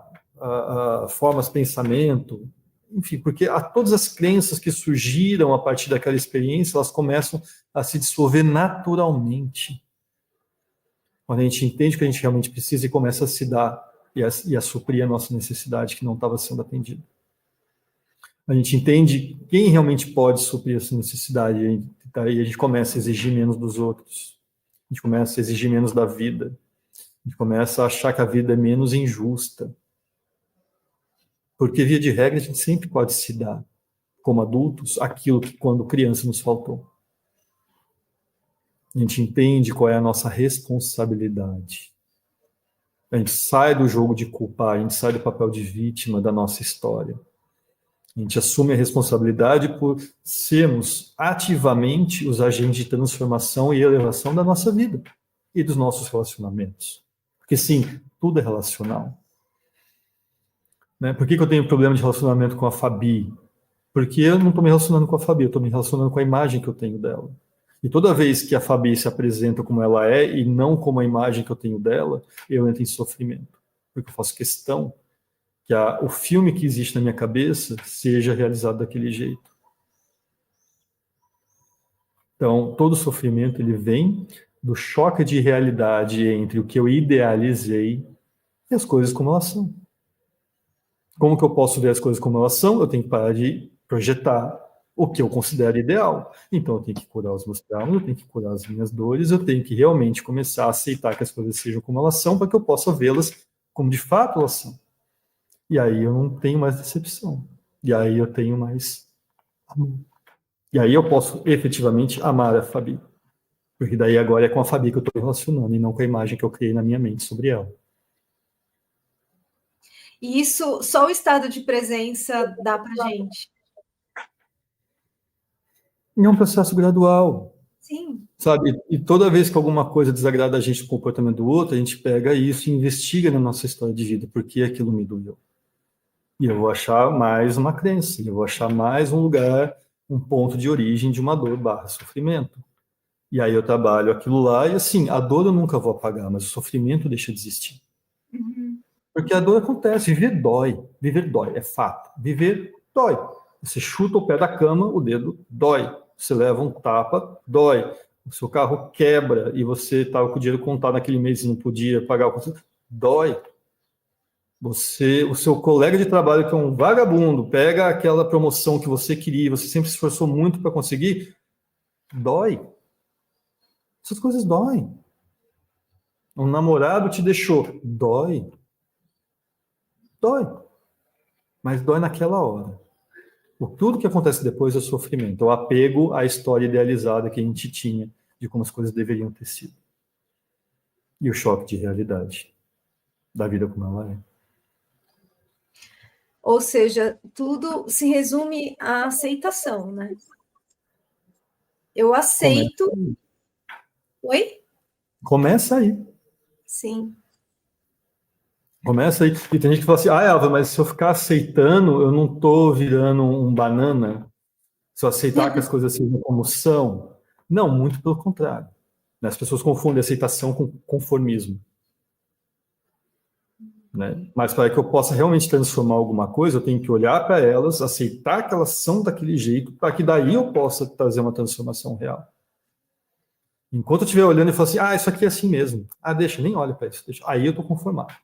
formas de pensamento, enfim, porque todas as crenças que surgiram a partir daquela experiência, elas começam a se dissolver naturalmente. Quando a gente entende o que a gente realmente precisa e começa a se dar e a suprir a nossa necessidade que não estava sendo atendida. A gente entende quem realmente pode suprir essa necessidade e a gente começa a exigir menos dos outros. A gente começa a exigir menos da vida. A gente começa a achar que a vida é menos injusta. Porque, via de regra, a gente sempre pode se dar, como adultos, aquilo que quando criança nos faltou. A gente entende qual é a nossa responsabilidade. A gente sai do jogo de culpar, a gente sai do papel de vítima da nossa história. A gente assume a responsabilidade por sermos ativamente os agentes de transformação e elevação da nossa vida e dos nossos relacionamentos. Porque, sim, tudo é relacional. Né? Por que eu tenho problema de relacionamento com a Fabi? Porque eu não estou me relacionando com a Fabi, eu estou me relacionando com a imagem que eu tenho dela. E toda vez que a Fabi se apresenta como ela é e não como a imagem que eu tenho dela, eu entro em sofrimento. Porque eu faço questão que o filme que existe na minha cabeça seja realizado daquele jeito. Então, todo sofrimento ele vem do choque de realidade entre o que eu idealizei e as coisas como elas são. Como que eu posso ver as coisas como elas são? Eu tenho que parar de projetar o que eu considero ideal. Então, eu tenho que curar os meus traumas, eu tenho que curar as minhas dores, eu tenho que realmente começar a aceitar que as coisas sejam como elas são, para que eu possa vê-las como de fato elas são. E aí eu não tenho mais decepção. E aí eu tenho mais amor. E aí eu posso efetivamente amar a Fabi. Porque daí agora é com a Fabi que eu estou relacionando, e não com a imagem que eu criei na minha mente sobre ela. E isso, só o estado de presença dá pra gente. E é um processo gradual. Sim. Sabe? E toda vez que alguma coisa desagrada a gente do comportamento do outro, a gente pega isso e investiga na nossa história de vida, por que aquilo me doeu. E eu vou achar mais uma crença, eu vou achar mais um lugar, um ponto de origem de uma dor barra sofrimento. E aí eu trabalho aquilo lá e assim, a dor eu nunca vou apagar, mas o sofrimento deixa de existir. Uhum. Porque a dor acontece, viver dói, é fato. Viver dói. Você chuta o pé da cama, o dedo dói. Você leva um tapa, dói. O seu carro quebra e você estava com o dinheiro contado naquele mês e não podia pagar o consumo, dói. O seu colega de trabalho que é um vagabundo, pega aquela promoção que você queria, você sempre se esforçou muito para conseguir, dói. Essas coisas doem. Um namorado te deixou, dói. Dói. Mas dói naquela hora. Tudo que acontece depois é sofrimento, é o apego à história idealizada que a gente tinha de como as coisas deveriam ter sido. E o choque de realidade da vida como ela é. Ou seja, tudo se resume à aceitação, né? Eu aceito. Oi? Começa aí. Sim. Começa aí. E tem gente que fala assim, Elva, mas se eu ficar aceitando, eu não estou virando um banana? Se eu aceitar que as coisas sejam como são? Não, muito pelo contrário. As pessoas confundem aceitação com conformismo. Né? Mas para que eu possa realmente transformar alguma coisa, eu tenho que olhar para elas, aceitar que elas são daquele jeito, para que daí eu possa trazer uma transformação real. Enquanto eu estiver olhando e falar assim, isso aqui é assim mesmo. Deixa, nem olha para isso. Deixa. Aí eu estou conformado.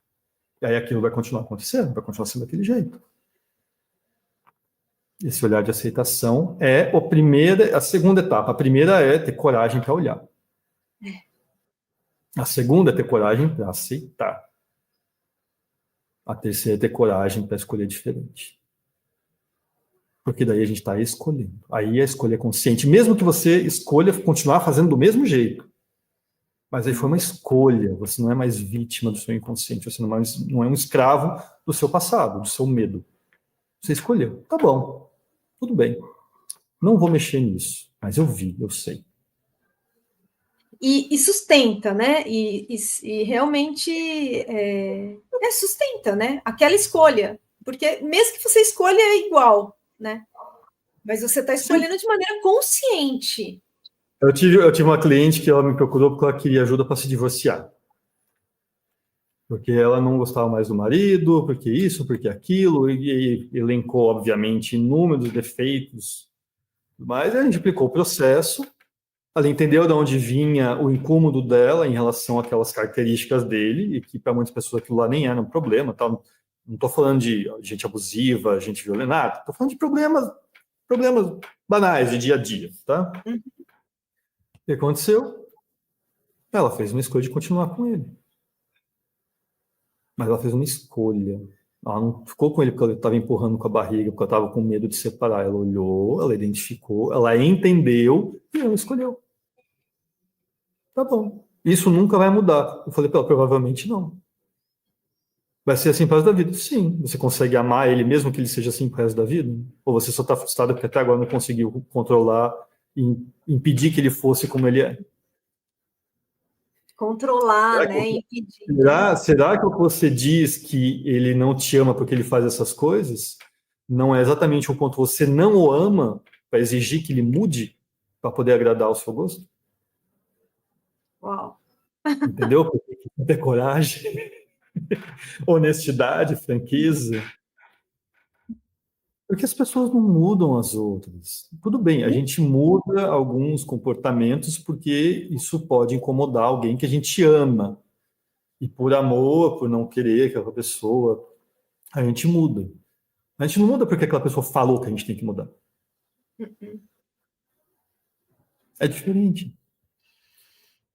E aí aquilo vai continuar acontecendo, vai continuar sendo daquele jeito. Esse olhar de aceitação é a segunda etapa. A primeira é ter coragem para olhar. A segunda é ter coragem para aceitar. A terceira é ter coragem para escolher diferente. Porque daí a gente está escolhendo. Aí a escolha é consciente. Mesmo que você escolha continuar fazendo do mesmo jeito. Mas aí foi uma escolha. Você não é mais vítima do seu inconsciente. Você não é um escravo do seu passado, do seu medo. Você escolheu. Tá bom. Tudo bem. Não vou mexer nisso. Mas eu vi, eu sei. E sustenta, né? E realmente sustenta, né? Aquela escolha. Porque mesmo que você escolha é igual, né? Mas você está escolhendo de maneira consciente. Eu tive uma cliente que ela me procurou porque ela queria ajuda para se divorciar. Porque ela não gostava mais do marido, porque isso, porque aquilo, e elencou, obviamente, inúmeros defeitos. Mas a gente aplicou o processo, ela entendeu de onde vinha o incômodo dela em relação àquelas características dele, e que para muitas pessoas aquilo lá nem era um problema. Tá? Não estou falando de gente abusiva, gente violenta, nada. Estou falando de problemas banais de dia a dia. Tá? O que aconteceu? Ela fez uma escolha de continuar com ele. Mas ela fez uma escolha. Ela não ficou com ele porque ela estava empurrando com a barriga, porque ela estava com medo de separar. Ela olhou, ela identificou, ela entendeu e ela escolheu. Tá bom. Isso nunca vai mudar. Eu falei para ela, provavelmente não. Vai ser assim para o resto da vida? Sim. Você consegue amar ele mesmo que ele seja assim para o resto da vida? Ou você só está frustrado porque até agora não conseguiu controlar e impedir que ele fosse como ele é? Controlar, né? Impedir. Será que o que você diz que ele não te ama porque ele faz essas coisas não é exatamente o quanto você não o ama para exigir que ele mude para poder agradar ao seu gosto? Uau. Entendeu? Porque tem que ter coragem, honestidade, franqueza. Porque as pessoas não mudam as outras. Tudo bem, a gente muda alguns comportamentos porque isso pode incomodar alguém que a gente ama. E por amor, por não querer que aquela pessoa, a gente muda. A gente não muda porque aquela pessoa falou que a gente tem que mudar. É diferente.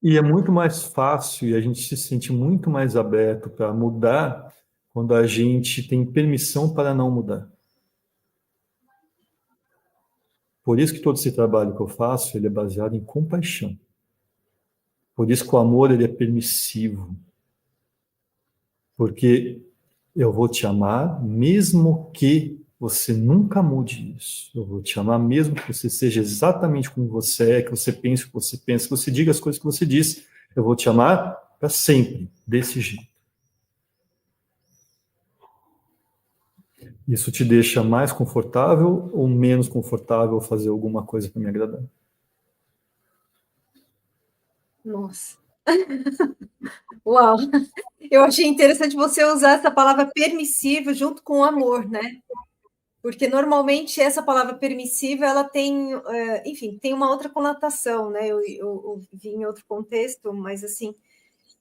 E é muito mais fácil e a gente se sente muito mais aberto para mudar quando a gente tem permissão para não mudar. Por isso que todo esse trabalho que eu faço, ele é baseado em compaixão. Por isso que o amor, ele é permissivo. Porque eu vou te amar mesmo que você nunca mude isso. Eu vou te amar mesmo que você seja exatamente como você é, que você pense o que você pensa, que você diga as coisas que você diz. Eu vou te amar para sempre, desse jeito. Isso te deixa mais confortável ou menos confortável fazer alguma coisa para me agradar? Nossa. Uau! Eu achei interessante você usar essa palavra permissivo junto com amor, né? Porque normalmente essa palavra permissiva, ela tem, enfim, tem uma outra conotação, né? Eu vi em outro contexto, mas assim,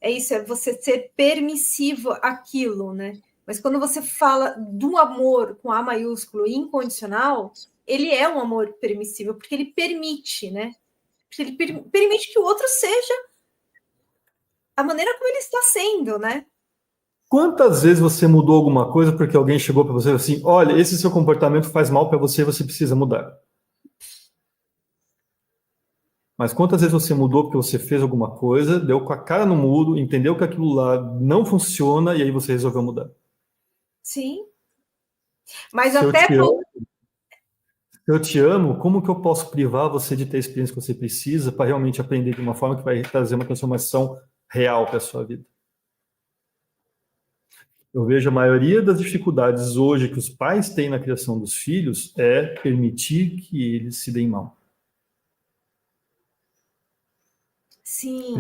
é isso, é você ser permissivo àquilo, né? Mas quando você fala do amor com A maiúsculo incondicional, ele é um amor permissivo, porque ele permite, né? Porque ele permite que o outro seja a maneira como ele está sendo, né? Quantas vezes você mudou alguma coisa porque alguém chegou para você e falou assim: olha, esse seu comportamento faz mal para você, você precisa mudar? Mas quantas vezes você mudou porque você fez alguma coisa, deu com a cara no muro, entendeu que aquilo lá não funciona e aí você resolveu mudar? Sim. Mas Se eu até te amo, se eu te amo, como que eu posso privar você de ter a experiência que você precisa para realmente aprender de uma forma que vai trazer uma transformação real para a sua vida? Eu vejo a maioria das dificuldades hoje que os pais têm na criação dos filhos é permitir que eles se deem mal. sim.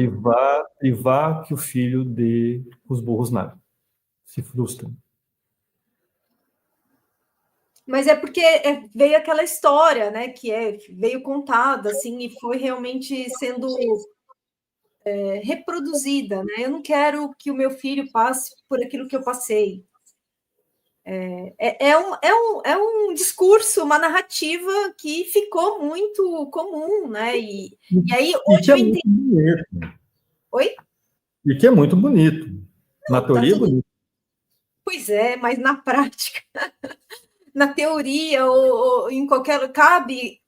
Privar que o filho dê os burros na água. Se frustra. Mas é porque veio aquela história, né? Veio contada assim e foi realmente sendo reproduzida, né? Eu não quero que o meu filho passe por aquilo que eu passei. É um discurso, uma narrativa que ficou muito comum, né? E aí E hoje que é eu muito entendi. bonito. Oi? E que é muito bonito. Na Não, tá teoria é tudo. bonito. Pois é, mas na prática, na teoria ou em qualquer cabe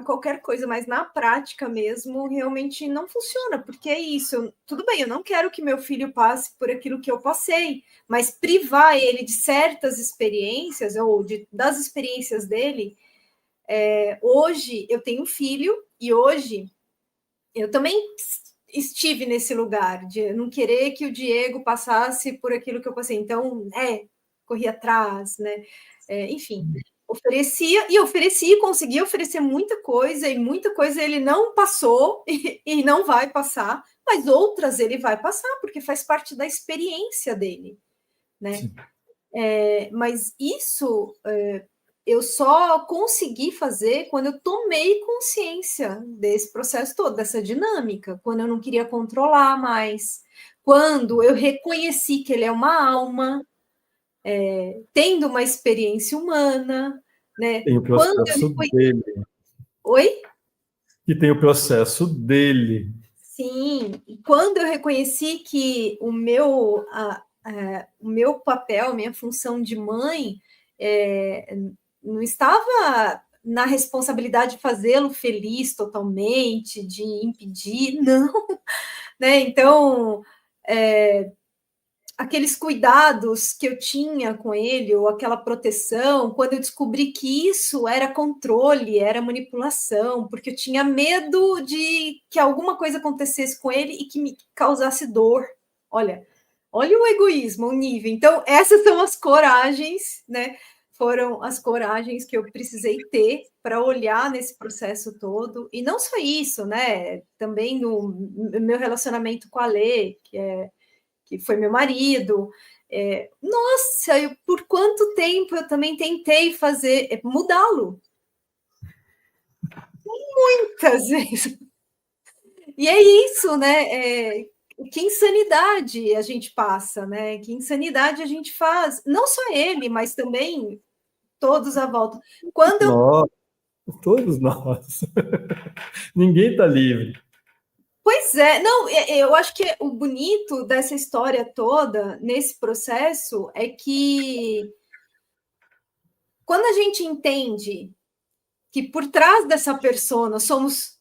qualquer coisa, mas na prática mesmo realmente não funciona, porque é isso. Tudo bem, eu não quero que meu filho passe por aquilo que eu passei, mas privar ele de certas experiências ou das experiências dele. Hoje eu tenho um filho e hoje eu também estive nesse lugar de não querer que o Diego passasse por aquilo que eu passei. Então, corri atrás, né? Enfim, oferecia, conseguia oferecer muita coisa, e muita coisa ele não passou e não vai passar, mas outras ele vai passar, porque faz parte da experiência dele, né? Mas isso eu só consegui fazer quando eu tomei consciência desse processo todo, dessa dinâmica, quando eu não queria controlar mais, quando eu reconheci que ele é uma alma, tendo uma experiência humana, né? Tem o Quando processo eu fui... dele. Oi? E tem o processo dele. Sim, e quando eu reconheci que o meu papel, minha função de mãe, não estava na responsabilidade de fazê-lo feliz totalmente, de impedir, não, né? Então, aqueles cuidados que eu tinha com ele, ou aquela proteção, quando eu descobri que isso era controle, era manipulação, porque eu tinha medo de que alguma coisa acontecesse com ele e que me causasse dor. Olha o egoísmo, o nível. Então, essas são as coragens, né? Foram as coragens que eu precisei ter para olhar nesse processo todo. E não só isso, né? Também no meu relacionamento com a Lê, que foi meu marido. Nossa, por quanto tempo eu também tentei mudá-lo. Muitas vezes. E é isso, né? Que insanidade a gente passa, né? Que insanidade a gente faz. Não só ele, mas também todos à volta. Quando eu Nossa. Todos nós. Ninguém está livre. Pois é, não, eu acho que o bonito dessa história toda, nesse processo, é que quando a gente entende que por trás dessa persona somos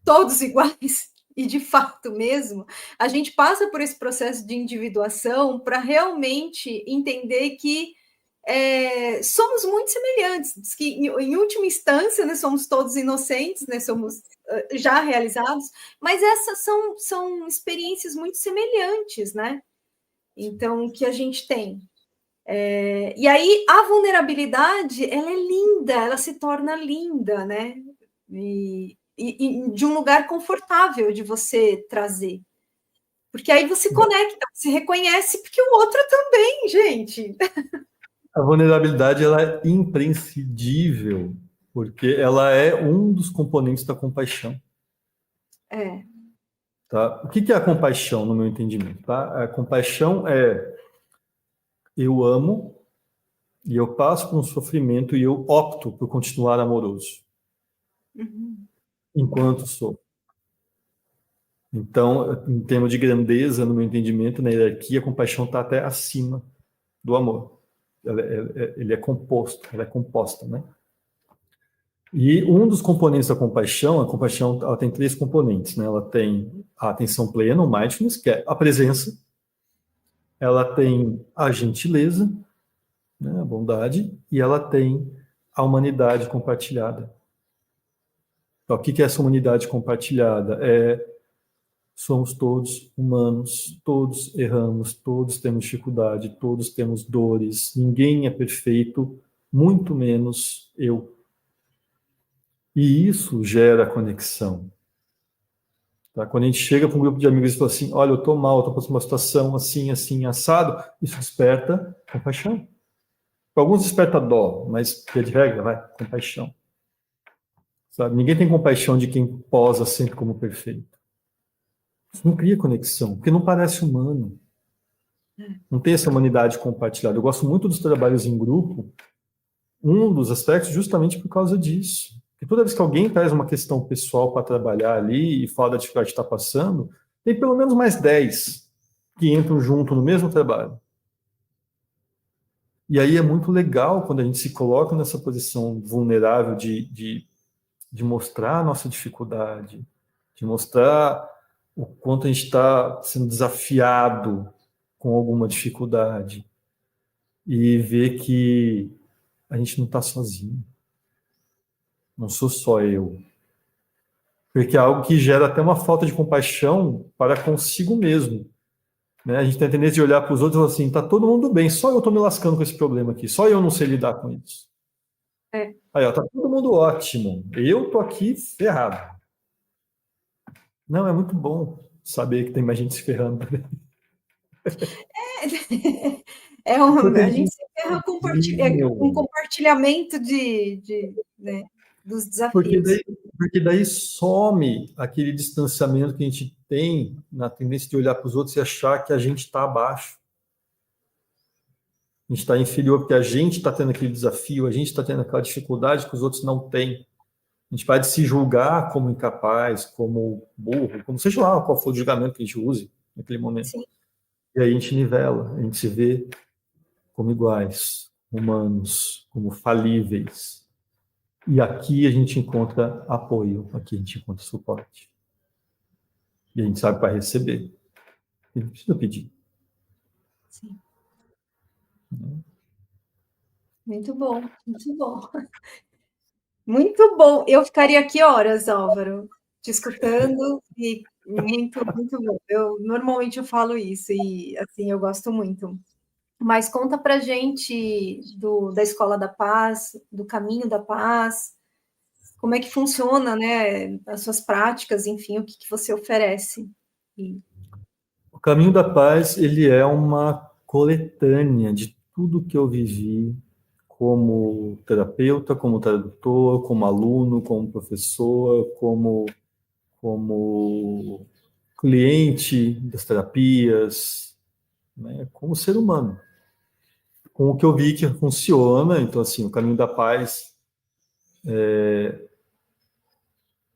todos iguais, e de fato mesmo, a gente passa por esse processo de individuação para realmente entender que somos muito semelhantes, que em última instância, né, somos todos inocentes, né, somos já realizados, mas essas são experiências muito semelhantes, né? Então, que a gente tem. E aí, a vulnerabilidade, ela é linda, ela se torna linda, né? E de um lugar confortável de você trazer. Porque aí você conecta, se reconhece, porque o outro também, gente. A vulnerabilidade ela é imprescindível, porque ela é um dos componentes da compaixão. Tá? O que é a compaixão, no meu entendimento? Tá? A compaixão é eu amo e eu passo por um sofrimento e eu opto por continuar amoroso. Enquanto sou. Então, em termos de grandeza, no meu entendimento, na hierarquia, a compaixão está até acima do amor. Ele é composto, ela é composta, né? E um dos componentes da compaixão, a compaixão ela tem 3 componentes, né? Ela tem a atenção plena, o mindfulness, que é a presença. Ela tem a gentileza, né? A bondade, e ela tem a humanidade compartilhada. Então, o que é essa humanidade compartilhada? Somos todos humanos, todos erramos, todos temos dificuldade, todos temos dores, ninguém é perfeito, muito menos eu. E isso gera conexão. Tá? Quando a gente chega para um grupo de amigos e fala assim, olha, eu estou mal, estou passando uma situação assim, assim, assado, isso desperta compaixão. Para alguns desperta dó, mas, via de regra, vai, compaixão. Sabe? Ninguém tem compaixão de quem posa sempre como perfeito. Isso não cria conexão, porque não parece humano. Não tem essa humanidade compartilhada. Eu gosto muito dos trabalhos em grupo, um dos aspectos justamente por causa disso. Porque toda vez que alguém traz uma questão pessoal para trabalhar ali e fala da dificuldade que está passando, tem pelo menos mais 10 que entram junto no mesmo trabalho. E aí é muito legal quando a gente se coloca nessa posição vulnerável de mostrar a nossa dificuldade, de mostrar o quanto a gente está sendo desafiado com alguma dificuldade e ver que a gente não está sozinho. Não sou só eu. Porque é algo que gera até uma falta de compaixão para consigo mesmo. Né? A gente tem a tendência de olhar para os outros e falar assim, tá todo mundo bem, só eu estou me lascando com esse problema aqui, só eu não sei lidar com isso. Aí, ó, tá todo mundo ótimo, eu estou aqui ferrado. Não, é muito bom saber que tem mais gente se ferrando. A gente se ferra com compartilhamento né, dos desafios. Porque daí some aquele distanciamento que a gente tem na tendência de olhar para os outros e achar que a gente está abaixo. A gente está inferior porque a gente está tendo aquele desafio, a gente está tendo aquela dificuldade que os outros não têm. A gente pode se julgar como incapaz, como burro, como seja lá qual for o julgamento que a gente use naquele momento. Sim. E aí a gente nivela, a gente se vê como iguais, humanos, como falíveis. E aqui a gente encontra apoio, aqui a gente encontra suporte. E a gente sabe para receber. A gente não precisa pedir. Sim. Muito bom, muito bom. Muito bom. Eu ficaria aqui horas, Álvaro, te escutando e muito, muito bom. Normalmente eu falo isso e assim eu gosto muito. Mas conta pra gente da Escola da Paz, do Caminho da Paz, como é que funciona, né? As suas práticas, enfim, o que você oferece. O Caminho da Paz, ele é uma coletânea de tudo que eu vivi como terapeuta, como tradutor, como aluno, como professor, como cliente das terapias, né, como ser humano. Com o que eu vi que funciona, então assim, o Caminho da Paz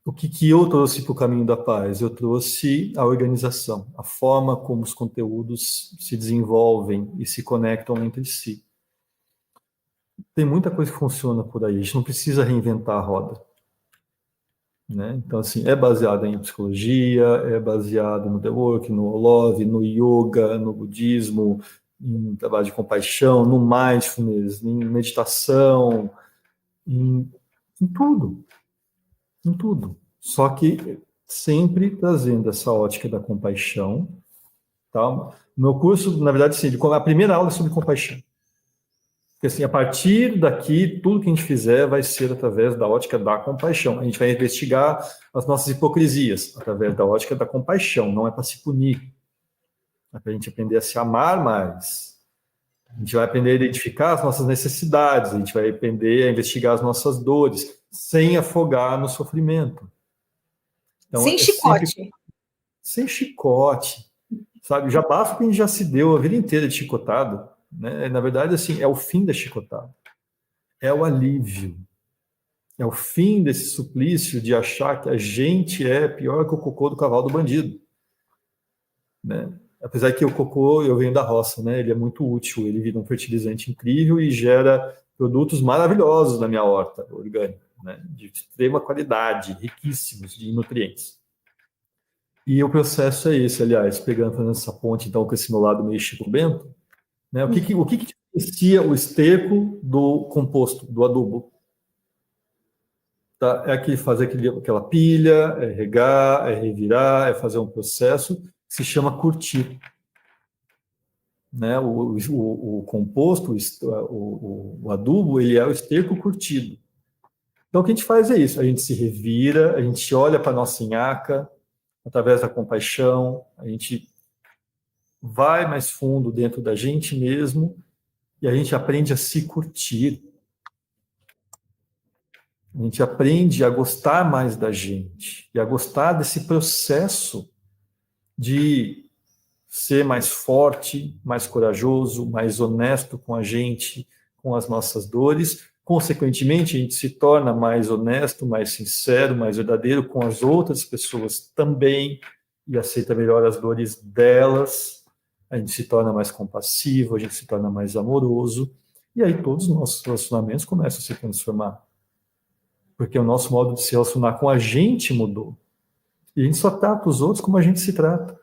O que eu trouxe para o caminho da paz? Eu trouxe a organização, a forma como os conteúdos se desenvolvem e se conectam entre si. Tem muita coisa que funciona por aí, a gente não precisa reinventar a roda. Né? Então, assim, é baseado em psicologia, é baseado no The Work, no Love, no yoga, no budismo, em trabalho de compaixão, no mindfulness, em meditação, em tudo. Em tudo. Só que sempre trazendo essa ótica da compaixão. Tá? O meu curso, na verdade, sim, a primeira aula é sobre compaixão. Porque, assim, a partir daqui, tudo que a gente fizer vai ser através da ótica da compaixão. A gente vai investigar as nossas hipocrisias através da ótica da compaixão. Não é para se punir. É para a gente aprender a se amar mais. A gente vai aprender a identificar as nossas necessidades. A gente vai aprender a investigar as nossas dores, sem afogar no sofrimento. Então, sem chicote. Sem chicote. Sabe? Já basta que a gente já se deu a vida inteira de chicotado. Né? Na verdade, assim, é o fim da chicotada. É o alívio. É o fim desse suplício de achar que a gente é pior que o cocô do cavalo do bandido. Né? Apesar que o cocô, eu venho da roça, né? Ele é muito útil, ele vira um fertilizante incrível e gera produtos maravilhosos na minha horta orgânica, né? De extrema qualidade, riquíssimos de nutrientes. E o processo é esse, aliás, fazendo essa ponte então com esse meu lado meio Chico Bento. Né? O que diferencia o esterco do composto, do adubo? Tá? É que fazer aquela pilha, é regar, é revirar, é fazer um processo que se chama curtir. Né? O composto, o adubo, ele é o esterco curtido. Então, o que a gente faz é isso, a gente se revira, a gente olha para a nossa nhaca, através da compaixão, a gente vai mais fundo dentro da gente mesmo e a gente aprende a se curtir. A gente aprende a gostar mais da gente e a gostar desse processo de ser mais forte, mais corajoso, mais honesto com a gente, com as nossas dores. Consequentemente, a gente se torna mais honesto, mais sincero, mais verdadeiro com as outras pessoas também e aceita melhor as dores delas. A gente se torna mais compassivo, a gente se torna mais amoroso, e aí todos os nossos relacionamentos começam a se transformar. Porque o nosso modo de se relacionar com a gente mudou. E a gente só trata os outros como a gente se trata.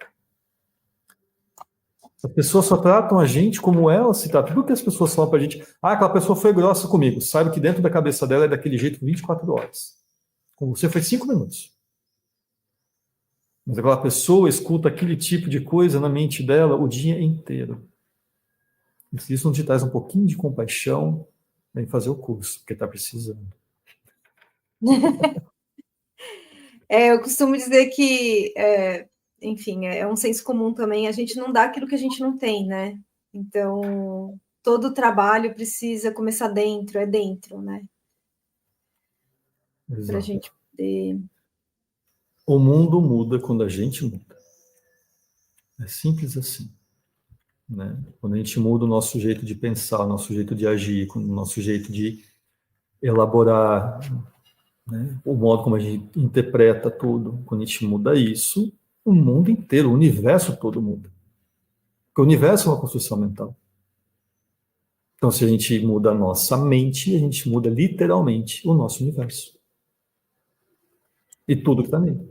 As pessoas só tratam a gente como elas se tratam. Tudo que as pessoas falam pra gente, aquela pessoa foi grossa comigo, sabe que dentro da cabeça dela é daquele jeito 24 horas. Com você foi 5 minutos. Mas aquela pessoa escuta aquele tipo de coisa na mente dela o dia inteiro. E se isso não te traz um pouquinho de compaixão, vem fazer o curso, porque está precisando. Eu costumo dizer que, enfim, é um senso comum também, a gente não dá aquilo que a gente não tem, né? Então, todo trabalho precisa começar dentro, é dentro, né? Para a gente poder... O mundo muda quando a gente muda. É simples assim. Né? Quando a gente muda o nosso jeito de pensar, o nosso jeito de agir, o nosso jeito de elaborar, né? O modo como a gente interpreta tudo, quando a gente muda isso, o mundo inteiro, o universo todo muda. Porque o universo é uma construção mental. Então, se a gente muda a nossa mente, a gente muda literalmente o nosso universo. E tudo que está nele.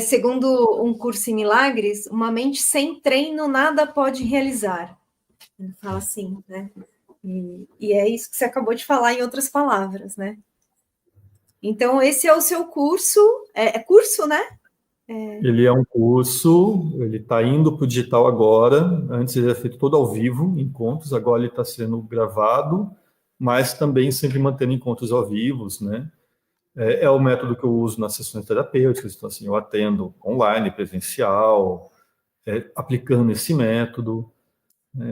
Segundo um curso em milagres, uma mente sem treino nada pode realizar. Ele fala assim, né? E é isso que você acabou de falar em outras palavras, né? Então, esse é o seu curso, é curso, né? Ele é um curso, ele está indo para o digital agora, antes ele era feito todo ao vivo, encontros, agora ele está sendo gravado, mas também sempre mantendo encontros ao vivo, né? É o método que eu uso nas sessões terapêuticas, então assim, eu atendo online, presencial, aplicando esse método,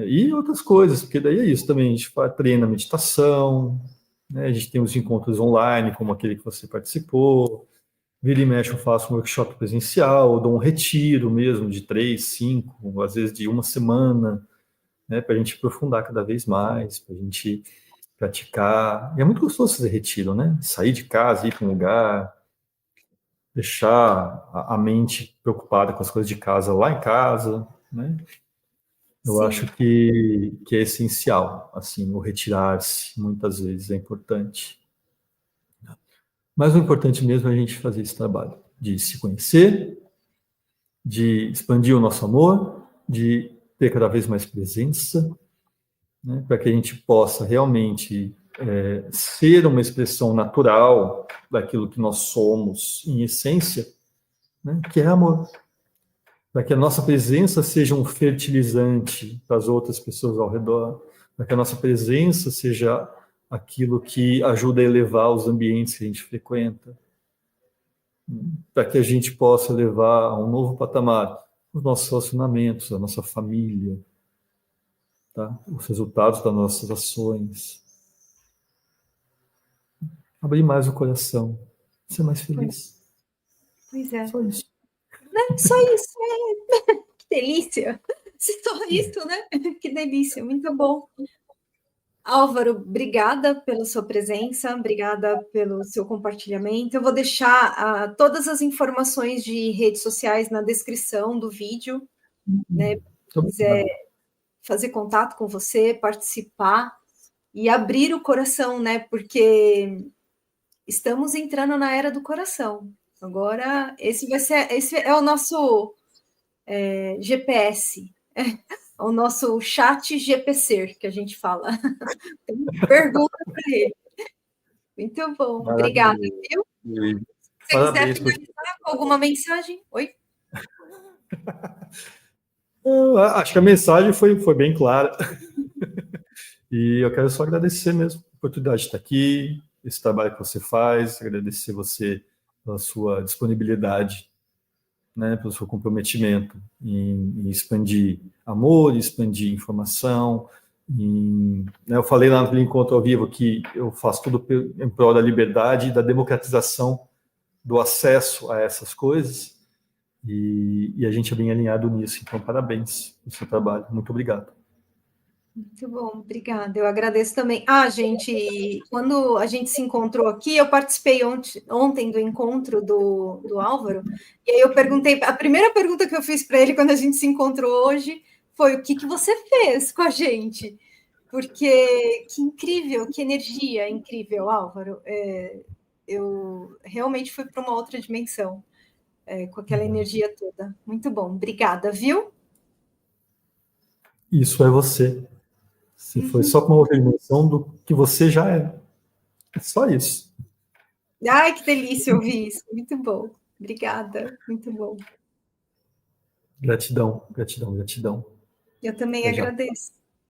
e outras coisas, porque daí é isso também, a gente treina meditação, né? A gente tem os encontros online, como aquele que você participou, vira e mexe eu faço um workshop presencial, ou dou um retiro mesmo, de 3, 5, às vezes de uma semana, né, para a gente aprofundar cada vez mais, para a gente praticar. E é muito gostoso fazer retiro, né? Sair de casa, ir para um lugar, deixar a mente preocupada com as coisas de casa lá em casa, né? Eu acho Sim, que é essencial, assim, o retirar-se, muitas vezes é importante. Mas o importante mesmo é a gente fazer esse trabalho de se conhecer, de expandir o nosso amor, de ter cada vez mais presença, né, para que a gente possa realmente ser uma expressão natural daquilo que nós somos em essência, né, que é amor. Para que a nossa presença seja um fertilizante para as outras pessoas ao redor, para que a nossa presença seja aquilo que ajuda a elevar os ambientes que a gente frequenta, para que a gente possa levar a um novo patamar os nossos relacionamentos, a nossa família, tá? Os resultados das nossas ações. Abrir mais o coração, ser mais feliz. pois é. Só isso. Só isso, que delícia. Só isso, né? Que delícia, muito bom. Álvaro, obrigada pela sua presença, obrigada pelo seu compartilhamento. Eu vou deixar todas as informações de redes sociais na descrição do vídeo, né? Muito Se quiser obrigado. fazer contato com você, participar e abrir o coração, né? Porque estamos entrando na era do coração. Agora, esse é o nosso GPS, o nosso chat GPC, que a gente fala. Pergunta para ele. Muito bom, obrigada, Maravilha. viu? Se você quiser Parabéns por. finalizar com alguma mensagem, oi? Eu acho que a mensagem foi bem clara. E eu quero só agradecer mesmo a oportunidade de estar aqui, esse trabalho que você faz, agradecer você pela sua disponibilidade, né, pelo seu comprometimento em expandir amor, expandir informação. Né, eu falei lá no Encontro ao Vivo que eu faço tudo em prol da liberdade e da democratização do acesso a essas coisas, e a gente é bem alinhado nisso. Então, parabéns pelo seu trabalho. Muito obrigado. Muito bom, obrigada. Eu agradeço também. Ah, gente, quando a gente se encontrou aqui, eu participei ontem do encontro do Álvaro, e aí eu perguntei, a primeira pergunta que eu fiz para ele quando a gente se encontrou hoje foi: o que que você fez com a gente? Porque que incrível, que energia incrível, Álvaro. Eu realmente fui para uma outra dimensão, com aquela energia toda. Muito bom, obrigada, viu? Isso é você. Se foi Uhum. só com uma outra dimensão do que você já é. É só isso. Ai, que delícia ouvir isso. Muito bom. Obrigada. Muito bom. Gratidão, gratidão, gratidão. Eu também Até já. agradeço.